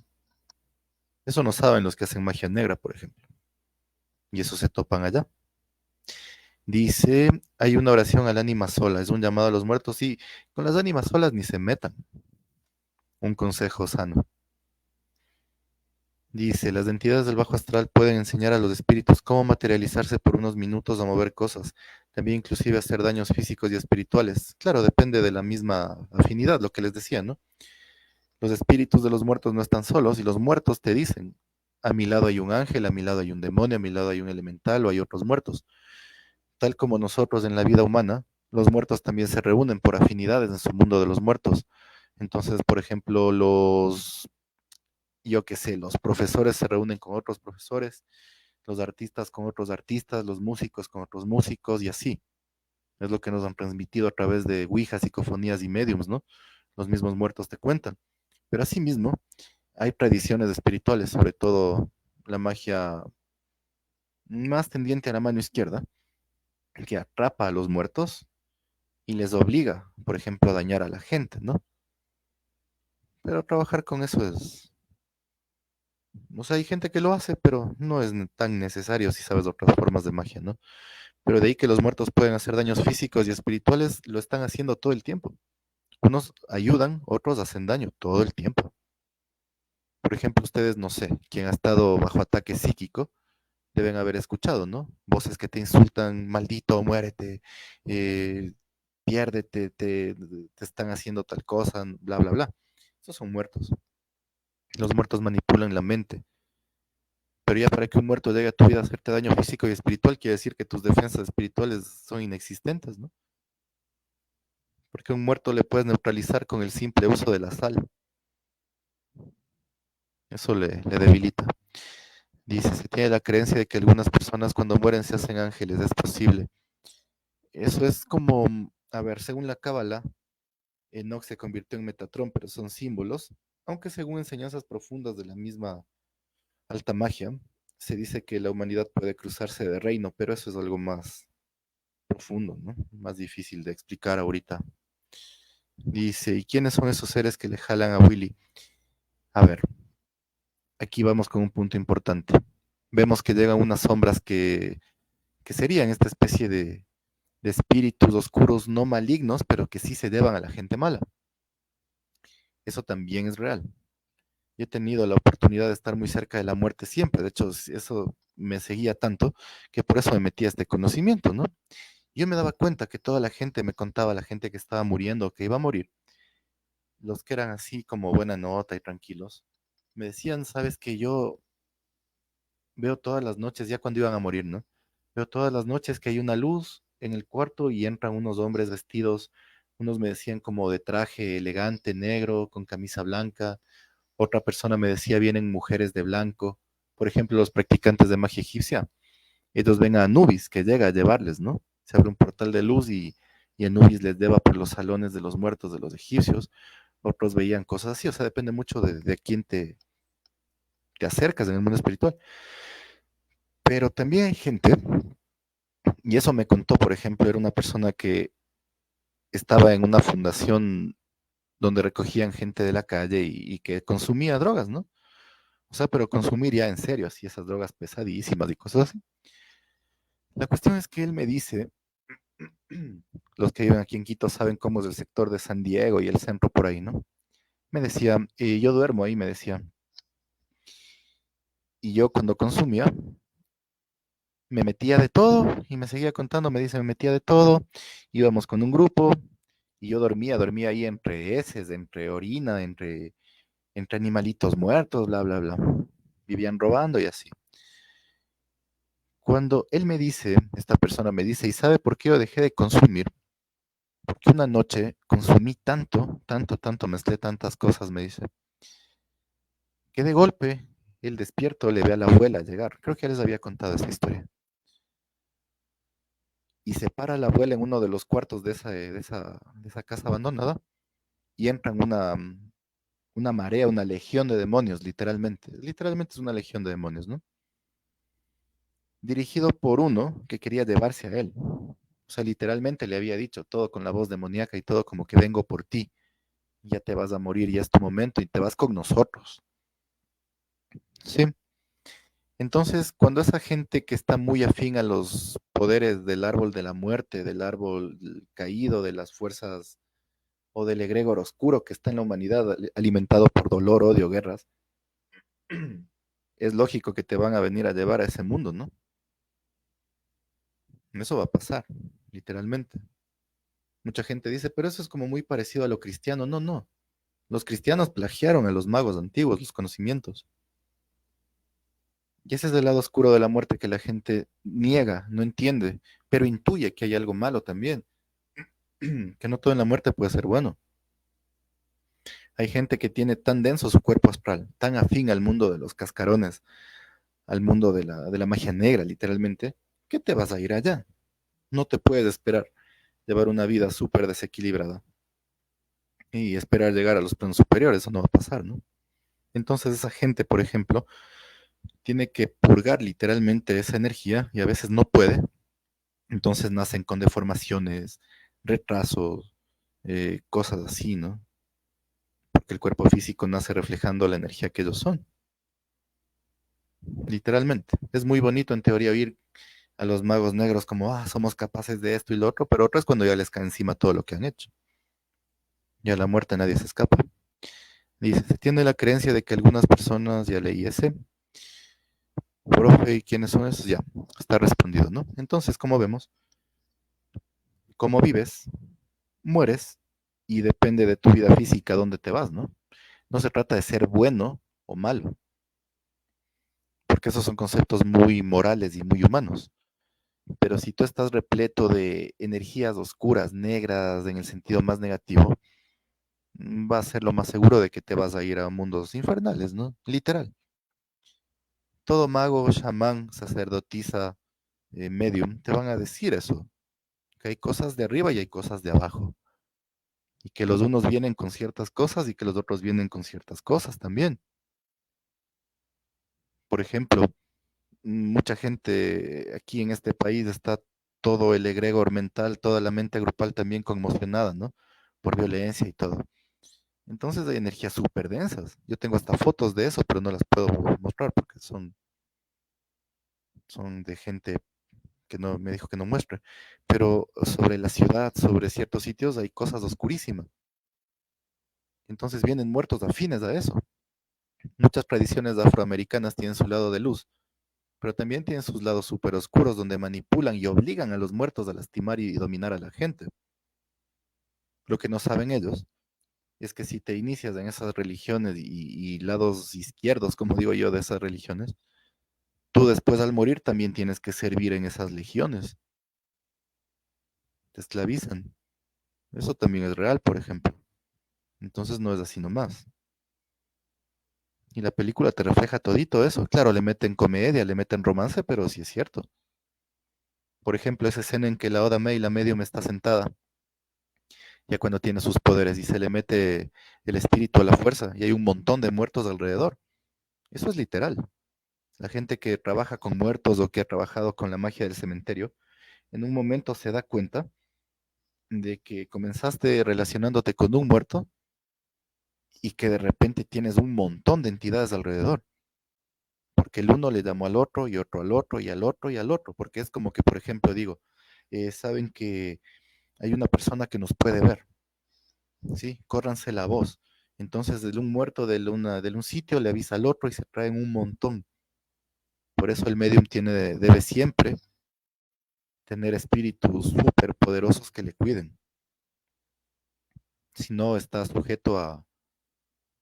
Eso no saben los que hacen magia negra, por ejemplo, y eso se topan allá. Dice, hay una oración al ánima sola, es un llamado a los muertos, y con las ánimas solas ni se metan. Un consejo sano. Dice, las entidades del bajo astral pueden enseñar a los espíritus cómo materializarse por unos minutos o mover cosas, también inclusive hacer daños físicos y espirituales. Claro, depende de la misma afinidad, lo que les decía, ¿no? Los espíritus de los muertos no están solos y los muertos te dicen, a mi lado hay un ángel, a mi lado hay un demonio, a mi lado hay un elemental o hay otros muertos. Tal como nosotros en la vida humana, los muertos también se reúnen por afinidades en su mundo de los muertos. Entonces, por ejemplo, yo qué sé, los profesores se reúnen con otros profesores, los artistas con otros artistas, los músicos con otros músicos y así. Es lo que nos han transmitido a través de ouijas, psicofonías y mediums, ¿no? Los mismos muertos te cuentan. Pero asimismo, hay tradiciones espirituales, sobre todo la magia más tendiente a la mano izquierda, que atrapa a los muertos y les obliga, por ejemplo, a dañar a la gente, ¿no? Pero trabajar con eso es, o sea, hay gente que lo hace, pero no es tan necesario si sabes otras formas de magia, ¿no? Pero de ahí que los muertos pueden hacer daños físicos y espirituales, lo están haciendo todo el tiempo. Unos ayudan, otros hacen daño todo el tiempo. Por ejemplo, ustedes, no sé, quien ha estado bajo ataque psíquico, deben haber escuchado, ¿no? Voces que te insultan, maldito, muérete, eh, piérdete, te están haciendo tal cosa, bla, bla, bla. Esos son muertos. Los muertos manipulan la mente. Pero ya para que un muerto llegue a tu vida a hacerte daño físico y espiritual, quiere decir que tus defensas espirituales son inexistentes, ¿no? Porque a un muerto le puedes neutralizar con el simple uso de la sal. Eso le debilita. Dice, se tiene la creencia de que algunas personas cuando mueren se hacen ángeles. Es posible. Eso es como, a ver, según la Cábala, Enoch se convirtió en Metatrón, pero son símbolos, aunque según enseñanzas profundas de la misma alta magia, se dice que la humanidad puede cruzarse de reino, pero eso es algo más profundo, ¿no? Más difícil de explicar ahorita. Dice, ¿y quiénes son esos seres que le jalan a Willy? A ver, aquí vamos con un punto importante. Vemos que llegan unas sombras que serían esta especie de espíritus oscuros no malignos, pero que sí se deban a la gente mala. Eso también es real. Yo he tenido la oportunidad de estar muy cerca de la muerte siempre. De hecho, eso me seguía tanto que por eso me metí a este conocimiento, ¿no? Yo me daba cuenta que toda la gente me contaba, la gente que estaba muriendo, que iba a morir, los que eran así como buena nota y tranquilos, me decían, sabes que yo veo todas las noches, ya cuando iban a morir, ¿no? Veo todas las noches que hay una luz en el cuarto y entran unos hombres vestidos, unos me decían como de traje elegante, negro, con camisa blanca, otra persona me decía, vienen mujeres de blanco, por ejemplo, los practicantes de magia egipcia, ellos ven a Anubis que llega a llevarles, ¿no? Se abre un portal de luz y Anubis les lleva por los salones de los muertos de los egipcios, otros veían cosas así, o sea, depende mucho de quién te acercas en el mundo espiritual. Pero también hay gente, y eso me contó, por ejemplo, era una persona que estaba en una fundación donde recogían gente de la calle y que consumía drogas, ¿no? O sea, pero consumir ya en serio, así esas drogas pesadísimas y cosas así. La cuestión es que él me dice, los que viven aquí en Quito saben cómo es el sector de San Diego y el centro por ahí, ¿no? Me decía, yo duermo ahí, me decía, y yo cuando consumía, me metía de todo y me seguía contando, me dice, me metía de todo, íbamos con un grupo y yo dormía ahí entre heces, entre orina, entre animalitos muertos, bla, bla, bla. Vivían robando y así. Cuando él me dice, esta persona me dice, ¿y sabe por qué yo dejé de consumir? Porque una noche consumí tanto, mezclé tantas cosas, me dice, que de golpe el despierto le ve a la abuela llegar. Creo que ya les había contado esa historia. Y se para la abuela en uno de los cuartos de esa casa abandonada y entran una marea, una legión de demonios, literalmente. Literalmente es una legión de demonios, ¿no? Dirigido por uno que quería llevarse a él. O sea, literalmente le había dicho todo con la voz demoníaca y todo como que vengo por ti, ya te vas a morir, ya es tu momento y te vas con nosotros. Sí. Entonces, cuando esa gente que está muy afín a los poderes del árbol de la muerte, del árbol caído, de las fuerzas o del egregor oscuro que está en la humanidad, alimentado por dolor, odio, guerras, es lógico que te van a venir a llevar a ese mundo, ¿no? Eso va a pasar, literalmente. Mucha gente dice, pero eso es como muy parecido a lo cristiano. No, no. Los cristianos plagiaron a los magos antiguos los conocimientos. Y ese es el lado oscuro de la muerte que la gente niega, no entiende, pero intuye que hay algo malo también, que no todo en la muerte puede ser bueno. Hay gente que tiene tan denso su cuerpo astral, tan afín al mundo de los cascarones, al mundo de la magia negra, literalmente, que te vas a ir allá. No te puedes esperar llevar una vida súper desequilibrada y esperar llegar a los planos superiores, eso no va a pasar, ¿no? Entonces esa gente, por ejemplo, tiene que purgar literalmente esa energía y a veces no puede. Entonces nacen con deformaciones, retrasos, cosas así, ¿no? Porque el cuerpo físico nace reflejando la energía que ellos son, literalmente. Es muy bonito en teoría oír a los magos negros como, somos capaces de esto y lo otro, pero otro es cuando ya les cae encima todo lo que han hecho. Y a la muerte nadie se escapa. Dice, se tiene la creencia de que algunas personas, ya leí ese, profe, ¿y quiénes son esos? Ya, está respondido, ¿no? Entonces, como vemos, cómo vives, mueres y depende de tu vida física dónde te vas, ¿no? No se trata de ser bueno o malo, porque esos son conceptos muy morales y muy humanos. Pero si tú estás repleto de energías oscuras, negras, en el sentido más negativo, va a ser lo más seguro de que te vas a ir a mundos infernales, ¿no? Literal. Todo mago, chamán, sacerdotisa, medium, te van a decir eso, que hay cosas de arriba y hay cosas de abajo, y que los unos vienen con ciertas cosas y que los otros vienen con ciertas cosas también. Por ejemplo, mucha gente aquí en este país está todo el egregor mental, toda la mente grupal también conmocionada, ¿no? Por violencia y todo. Entonces hay energías súper densas. Yo tengo hasta fotos de eso, pero no las puedo mostrar porque son de gente que no me dijo que no muestre. Pero sobre la ciudad, sobre ciertos sitios, hay cosas oscurísimas. Entonces vienen muertos afines a eso. Muchas tradiciones afroamericanas tienen su lado de luz, pero también tienen sus lados súper oscuros donde manipulan y obligan a los muertos a lastimar y dominar a la gente. Lo que no saben ellos es que si te inicias en esas religiones y lados izquierdos, como digo yo, de esas religiones, tú después al morir también tienes que servir en esas legiones. Te esclavizan. Eso también es real, por ejemplo. Entonces no es así nomás. Y la película te refleja todito eso. Claro, le meten comedia, le meten romance, pero sí es cierto. Por ejemplo, esa escena en que la Oda May, la medium, está sentada, ya cuando tiene sus poderes y se le mete el espíritu a la fuerza y hay un montón de muertos alrededor. Eso es literal. La gente que trabaja con muertos o que ha trabajado con la magia del cementerio, en un momento se da cuenta de que comenzaste relacionándote con un muerto y que de repente tienes un montón de entidades alrededor. Porque el uno le llamó al otro y otro al otro y al otro y al otro. Porque es como que, por ejemplo, digo, saben que hay una persona que nos puede ver, ¿sí? Córranse la voz. Entonces, de un muerto de un sitio le avisa al otro y se traen un montón. Por eso el medium debe siempre tener espíritus súper poderosos que le cuiden. Si no, está sujeto a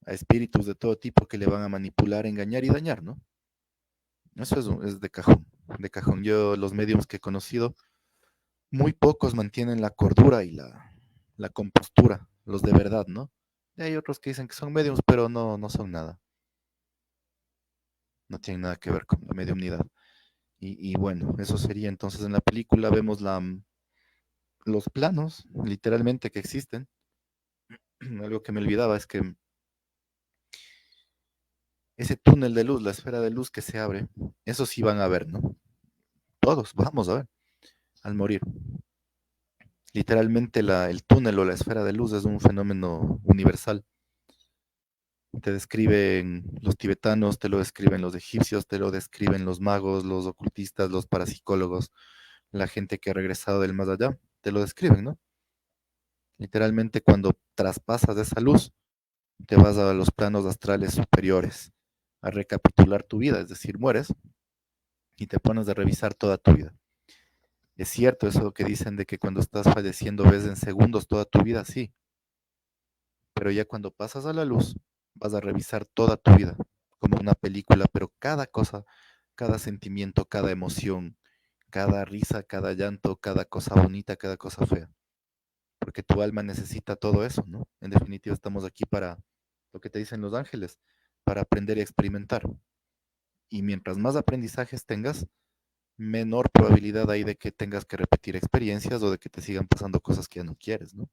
espíritus de todo tipo que le van a manipular, engañar y dañar, ¿no? Eso es de cajón, de cajón. Yo, los mediums que he conocido, muy pocos mantienen la cordura y la compostura, los de verdad, ¿no? Y hay otros que dicen que son mediums, pero no son nada. No tienen nada que ver con la mediumnidad. Y bueno, eso sería entonces en la película, vemos los planos, literalmente, que existen. Algo que me olvidaba es que ese túnel de luz, la esfera de luz que se abre, eso sí van a ver, ¿no? Todos, vamos a ver, al morir. Literalmente el túnel o la esfera de luz es un fenómeno universal. Te describen los tibetanos, te lo describen los egipcios, te lo describen los magos, los ocultistas, los parapsicólogos, la gente que ha regresado del más allá, te lo describen, ¿no? Literalmente cuando traspasas esa luz, te vas a los planos astrales superiores a recapitular tu vida, es decir, mueres y te pones a revisar toda tu vida. Es cierto eso que dicen de que cuando estás falleciendo ves en segundos toda tu vida, sí, pero ya cuando pasas a la luz, vas a revisar toda tu vida como una película, pero cada cosa, cada sentimiento, cada emoción, cada risa, cada llanto, cada cosa bonita, cada cosa fea, porque tu alma necesita todo eso, ¿no? En definitiva, estamos aquí para lo que te dicen los ángeles, para aprender y experimentar. Y mientras más aprendizajes tengas, menor probabilidad hay de que tengas que repetir experiencias o de que te sigan pasando cosas que ya no quieres, ¿no?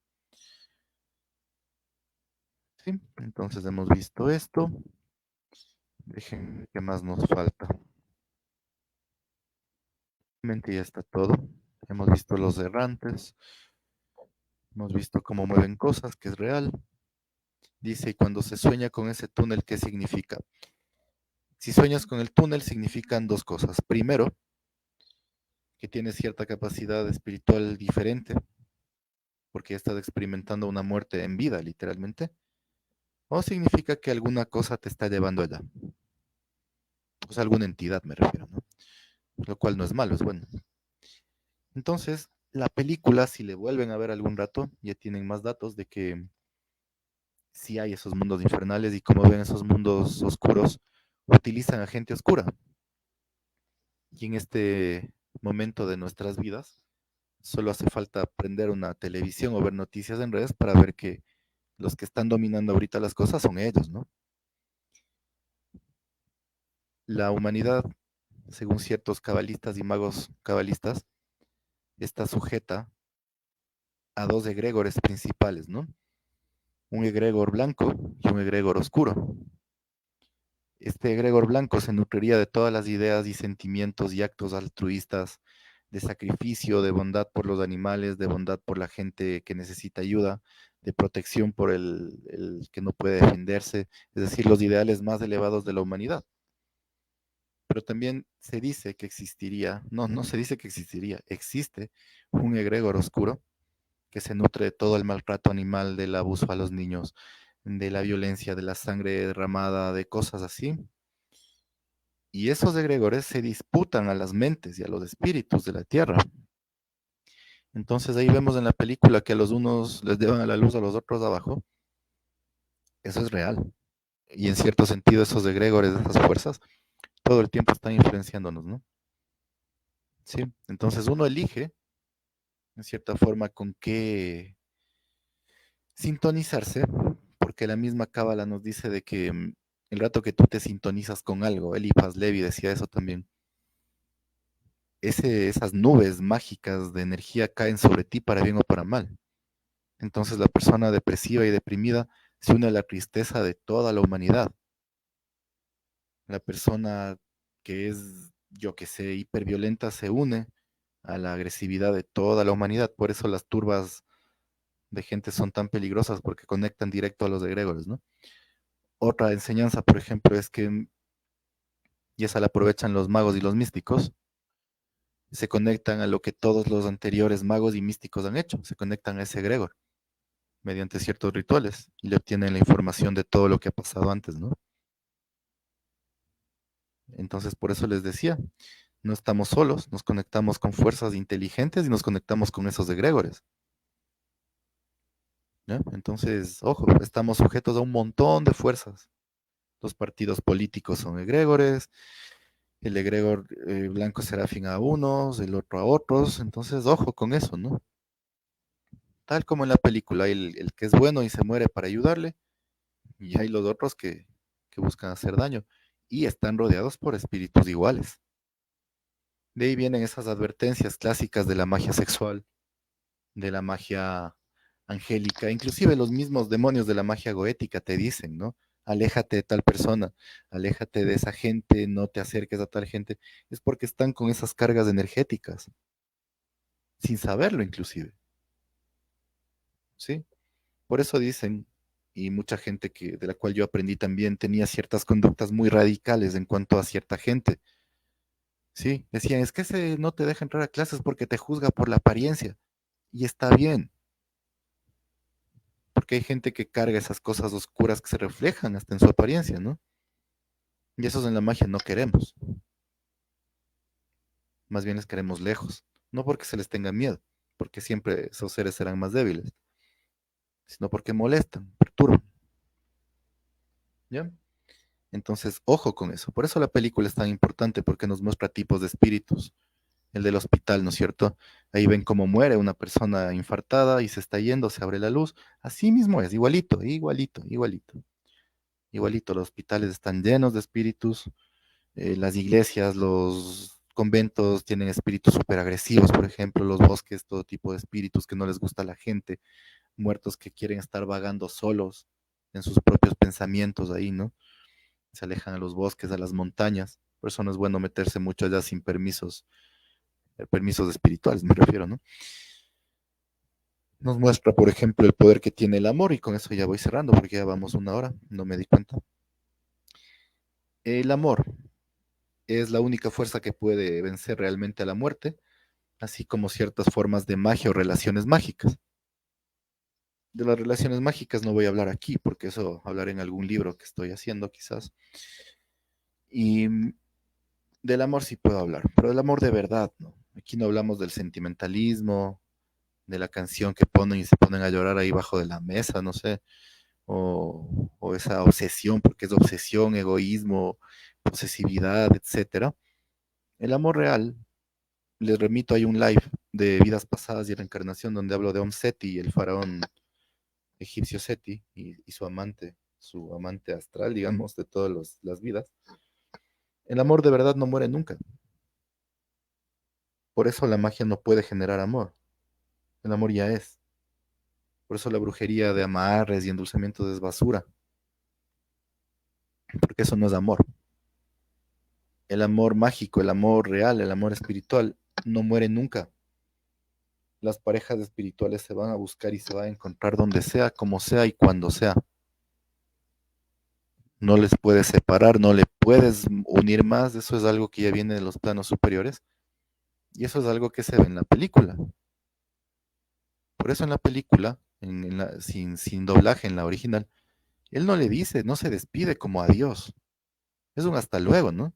Sí, entonces hemos visto esto. Dejen, ¿qué más nos falta? Realmente ya está todo. Hemos visto los errantes, hemos visto cómo mueven cosas, que es real. Dice, y cuando se sueña con ese túnel, ¿qué significa? Si sueñas con el túnel, significan dos cosas. Primero, que tienes cierta capacidad espiritual diferente, porque ya estás experimentando una muerte en vida, literalmente. O significa que alguna cosa te está llevando allá. O sea, alguna entidad me refiero, ¿no? Lo cual no es malo, es bueno. Entonces, la película, si le vuelven a ver algún rato, ya tienen más datos de que sí hay esos mundos infernales y como ven esos mundos oscuros, utilizan a gente oscura. Y en este momento de nuestras vidas, solo hace falta prender una televisión o ver noticias en redes para ver que los que están dominando ahorita las cosas son ellos, ¿no? La humanidad, según ciertos cabalistas y magos cabalistas, está sujeta a dos egregores principales, ¿no? Un egregor blanco y un egregor oscuro. Este egregor blanco se nutriría de todas las ideas y sentimientos y actos altruistas de sacrificio, de bondad por los animales, de bondad por la gente que necesita ayuda, de protección por el que no puede defenderse, es decir, los ideales más elevados de la humanidad. Pero también se dice que existiría, no se dice que existiría, existe un egregor oscuro que se nutre de todo el maltrato animal, del abuso a los niños, de la violencia, de la sangre derramada, de cosas así. Y esos egregores se disputan a las mentes y a los espíritus de la tierra. Entonces ahí vemos en la película que a los unos les llevan a la luz, a los otros abajo. Eso es real. Y en cierto sentido esos egregores, esas fuerzas, todo el tiempo están influenciándonos, ¿no? Sí. Entonces uno elige, en cierta forma, con qué sintonizarse, porque la misma cábala nos dice de que el rato que tú te sintonizas con algo, Eliphas Levi decía eso también, esas nubes mágicas de energía caen sobre ti para bien o para mal. Entonces la persona depresiva y deprimida se une a la tristeza de toda la humanidad. La persona que es, yo que sé, hiperviolenta se une a la agresividad de toda la humanidad. Por eso las turbas de gente son tan peligrosas porque conectan directo a los egregores, ¿no? Otra enseñanza, por ejemplo, es que, y esa la aprovechan los magos y los místicos, se conectan a lo que todos los anteriores magos y místicos han hecho, se conectan a ese egregor mediante ciertos rituales y le obtienen la información de todo lo que ha pasado antes, ¿no? Entonces, por eso les decía, no estamos solos, nos conectamos con fuerzas inteligentes y nos conectamos con esos egregores, ¿ya? Entonces, ojo, estamos sujetos a un montón de fuerzas. Los partidos políticos son egregores, el egregor blanco será afín a unos, el otro a otros, entonces ojo con eso, ¿no? Tal como en la película, hay el que es bueno y se muere para ayudarle, y hay los otros que buscan hacer daño, y están rodeados por espíritus iguales. De ahí vienen esas advertencias clásicas de la magia sexual, de la magia angélica, inclusive los mismos demonios de la magia goética te dicen, ¿no? Aléjate de tal persona, aléjate de esa gente, no te acerques a tal gente, es porque están con esas cargas energéticas, sin saberlo inclusive, ¿sí? Por eso dicen, y mucha gente que, de la cual yo aprendí también, tenía ciertas conductas muy radicales en cuanto a cierta gente, ¿sí? Decían, es que ese no te deja entrar a clases porque te juzga por la apariencia, y está bien, porque hay gente que carga esas cosas oscuras que se reflejan hasta en su apariencia, ¿no? Y esos en la magia no queremos, más bien les queremos lejos, no porque se les tenga miedo, porque siempre esos seres serán más débiles, sino porque molestan, perturban, ¿ya? Entonces, ojo con eso. Por eso la película es tan importante, porque nos muestra tipos de espíritus. El del hospital, ¿no es cierto? Ahí ven cómo muere una persona infartada y se está yendo, se abre la luz. Así mismo es, igualito, igualito, igualito. Igualito, los hospitales están llenos de espíritus, las iglesias, los conventos tienen espíritus súper agresivos, por ejemplo, los bosques, todo tipo de espíritus que no les gusta a la gente, muertos que quieren estar vagando solos en sus propios pensamientos ahí, ¿no? Se alejan a los bosques, a las montañas. Por eso no es bueno meterse mucho allá sin permisos espirituales, me refiero, ¿no? Nos muestra, por ejemplo, el poder que tiene el amor, y con eso ya voy cerrando porque ya vamos una hora, no me di cuenta. El amor es la única fuerza que puede vencer realmente a la muerte, así como ciertas formas de magia o relaciones mágicas. De las relaciones mágicas no voy a hablar aquí, porque eso hablaré en algún libro que estoy haciendo quizás. Y del amor sí puedo hablar, pero del amor de verdad, ¿no? Aquí no hablamos del sentimentalismo, de la canción que ponen y se ponen a llorar ahí bajo de la mesa, no sé, o esa obsesión, porque es obsesión, egoísmo, posesividad, etcétera. El amor real, les remito, hay un live de vidas pasadas y reencarnación donde hablo de Om Seti, el faraón egipcio Seti, y su amante astral, digamos, de todas las vidas. El amor de verdad no muere nunca. Por eso la magia no puede generar amor. El amor ya es. Por eso la brujería de amarres y endulzamientos es basura. Porque eso no es amor. El amor mágico, el amor real, el amor espiritual no muere nunca. Las parejas espirituales se van a buscar y se van a encontrar donde sea, como sea y cuando sea. No les puedes separar, no le puedes unir más. Eso es algo que ya viene de los planos superiores. Y eso es algo que se ve en la película. Por eso en la película, sin doblaje en la original, él no le dice, no se despide como adiós. Es un hasta luego, ¿no?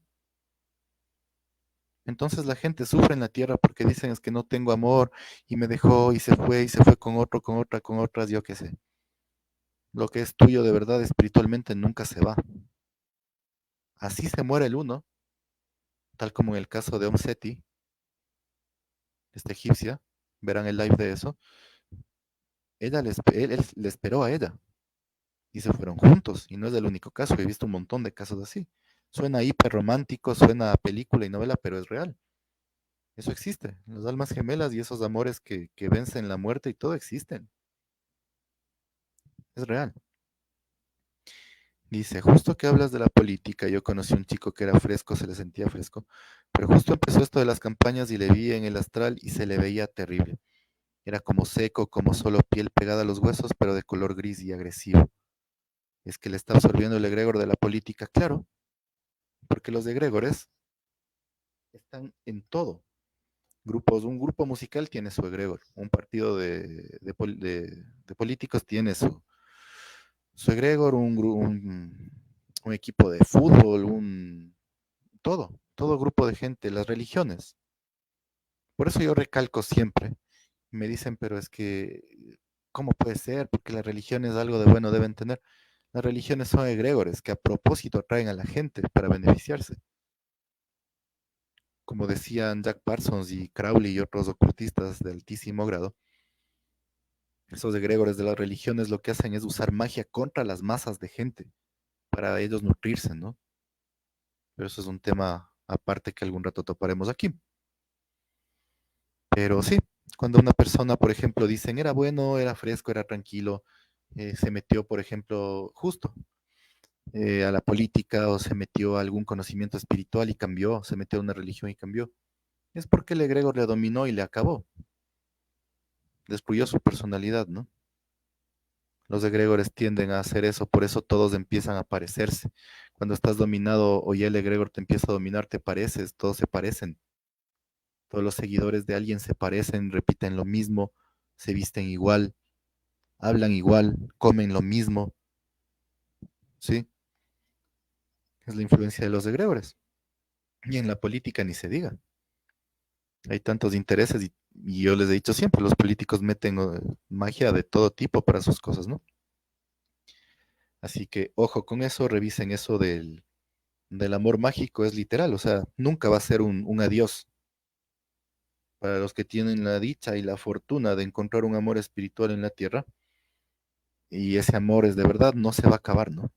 Entonces la gente sufre en la tierra porque dicen es que no tengo amor y me dejó y se fue con otro, con otra, con otras, yo qué sé. Lo que es tuyo de verdad espiritualmente nunca se va. Así se muere el uno, tal como en el caso de Om Seti, esta egipcia, verán el live de eso. Él le esperó a ella y se fueron juntos. Y no es el único caso, he visto un montón de casos así. Suena hiper romántico, suena a película y novela, pero es real. Eso existe. Las almas gemelas y esos amores que vencen la muerte y todo existen. Es real. Dice, justo que hablas de la política, yo conocí un chico que era fresco, se le sentía fresco, pero justo empezó esto de las campañas y le vi en el astral y se le veía terrible. Era como seco, como solo piel pegada a los huesos, pero de color gris y agresivo. Es que le está absorbiendo el egregor de la política, claro, porque los egregores están en todo. Un grupo musical tiene su egregor, un partido de políticos tiene su egregor, un equipo de fútbol, todo grupo de gente, las religiones. Por eso yo recalco siempre, me dicen, pero es que, ¿cómo puede ser? Porque las religiones algo de bueno deben tener. Las religiones son egregores que a propósito atraen a la gente para beneficiarse. Como decían Jack Parsons y Crowley y otros ocultistas de altísimo grado, esos egregores de las religiones lo que hacen es usar magia contra las masas de gente para ellos nutrirse, ¿no? Pero eso es un tema aparte que algún rato toparemos aquí. Pero sí, cuando una persona, por ejemplo, dicen era bueno, era fresco, era tranquilo, se metió, por ejemplo, justo a la política o se metió a algún conocimiento espiritual y cambió, se metió a una religión y cambió, es porque el egregor le dominó y le acabó, destruyó su personalidad, ¿no? Los egregores tienden a hacer eso, por eso todos empiezan a parecerse. Cuando estás dominado o ya el egregor te empieza a dominar, te pareces, todos se parecen. Todos los seguidores de alguien se parecen, repiten lo mismo, se visten igual, hablan igual, comen lo mismo, ¿sí? Es la influencia de los egregores. Y en la política ni se diga. Hay tantos intereses y yo les he dicho siempre, los políticos meten magia de todo tipo para sus cosas, ¿no? Así que ojo con eso, revisen eso del amor mágico, es literal, o sea, nunca va a ser un adiós. Para los que tienen la dicha y la fortuna de encontrar un amor espiritual en la tierra, y ese amor es de verdad, no se va a acabar, ¿no?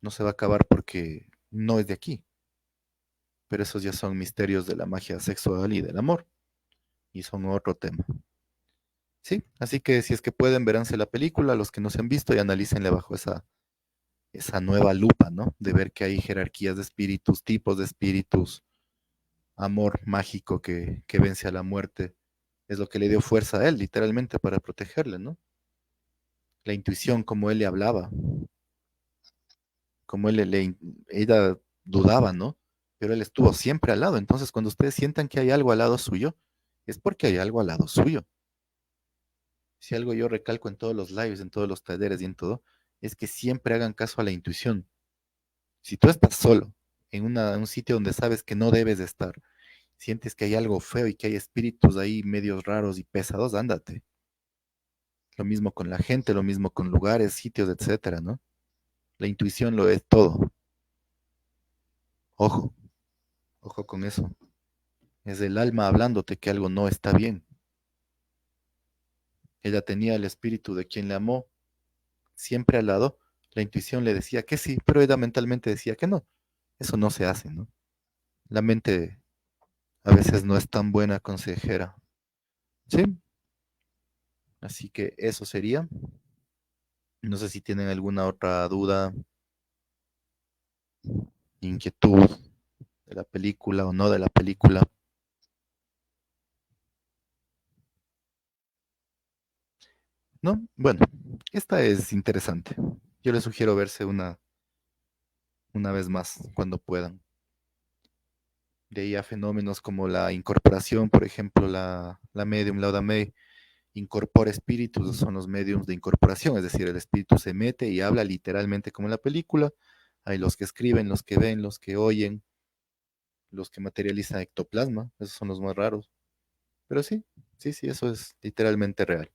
No se va a acabar porque no es de aquí, pero esos ya son misterios de la magia sexual y del amor, y son otro tema. Sí, así que si es que pueden, veránse la película, los que no se han visto y analícenle bajo esa nueva lupa, ¿no? De ver que hay jerarquías de espíritus, tipos de espíritus, amor mágico que vence a la muerte, es lo que le dio fuerza a él, literalmente, para protegerle, ¿no? La intuición, como él le hablaba, como ella dudaba, ¿no? Pero él estuvo siempre al lado. Entonces, cuando ustedes sientan que hay algo al lado suyo, es porque hay algo al llado suyo. Si algo yo recalco en todos los lives, en todos los talleres y en todo, es que siempre hagan caso a la intuición. Si tú estás solo en un sitio donde sabes que no debes de estar, sientes que hay algo feo y que hay espíritus ahí medios raros y pesados, ándate. Lo mismo con la gente, lo mismo con lugares, sitios, etcétera, ¿no? La intuición lo es todo. Ojo. Ojo con eso. Es el alma hablándote que algo no está bien. Ella tenía el espíritu de quien le amó siempre al lado. La intuición le decía que sí, pero ella mentalmente decía que no. Eso no se hace, ¿no? La mente a veces no es tan buena consejera. Sí, así que eso sería. No sé si tienen alguna otra duda, inquietud de la película o no de la película. ¿No? Bueno, esta es interesante. Yo les sugiero verse una vez más cuando puedan. De ahí a fenómenos como la incorporación, por ejemplo, la medium, Lauda May, incorpora espíritus, son los mediums de incorporación, es decir, el espíritu se mete y habla literalmente como en la película. Hay los que escriben, los que ven, los que oyen, los que materializan ectoplasma, esos son los más raros. Pero sí, sí, sí, eso es literalmente real.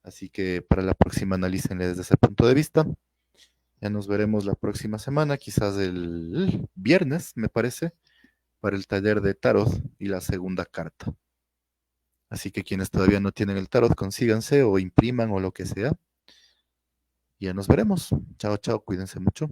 Así que para la próxima analícenle desde ese punto de vista. Ya nos veremos la próxima semana, quizás el viernes, me parece, para el taller de tarot y la segunda carta. Así que quienes todavía no tienen el tarot, consíganse o impriman o lo que sea. Y ya nos veremos. Chao, chao, cuídense mucho.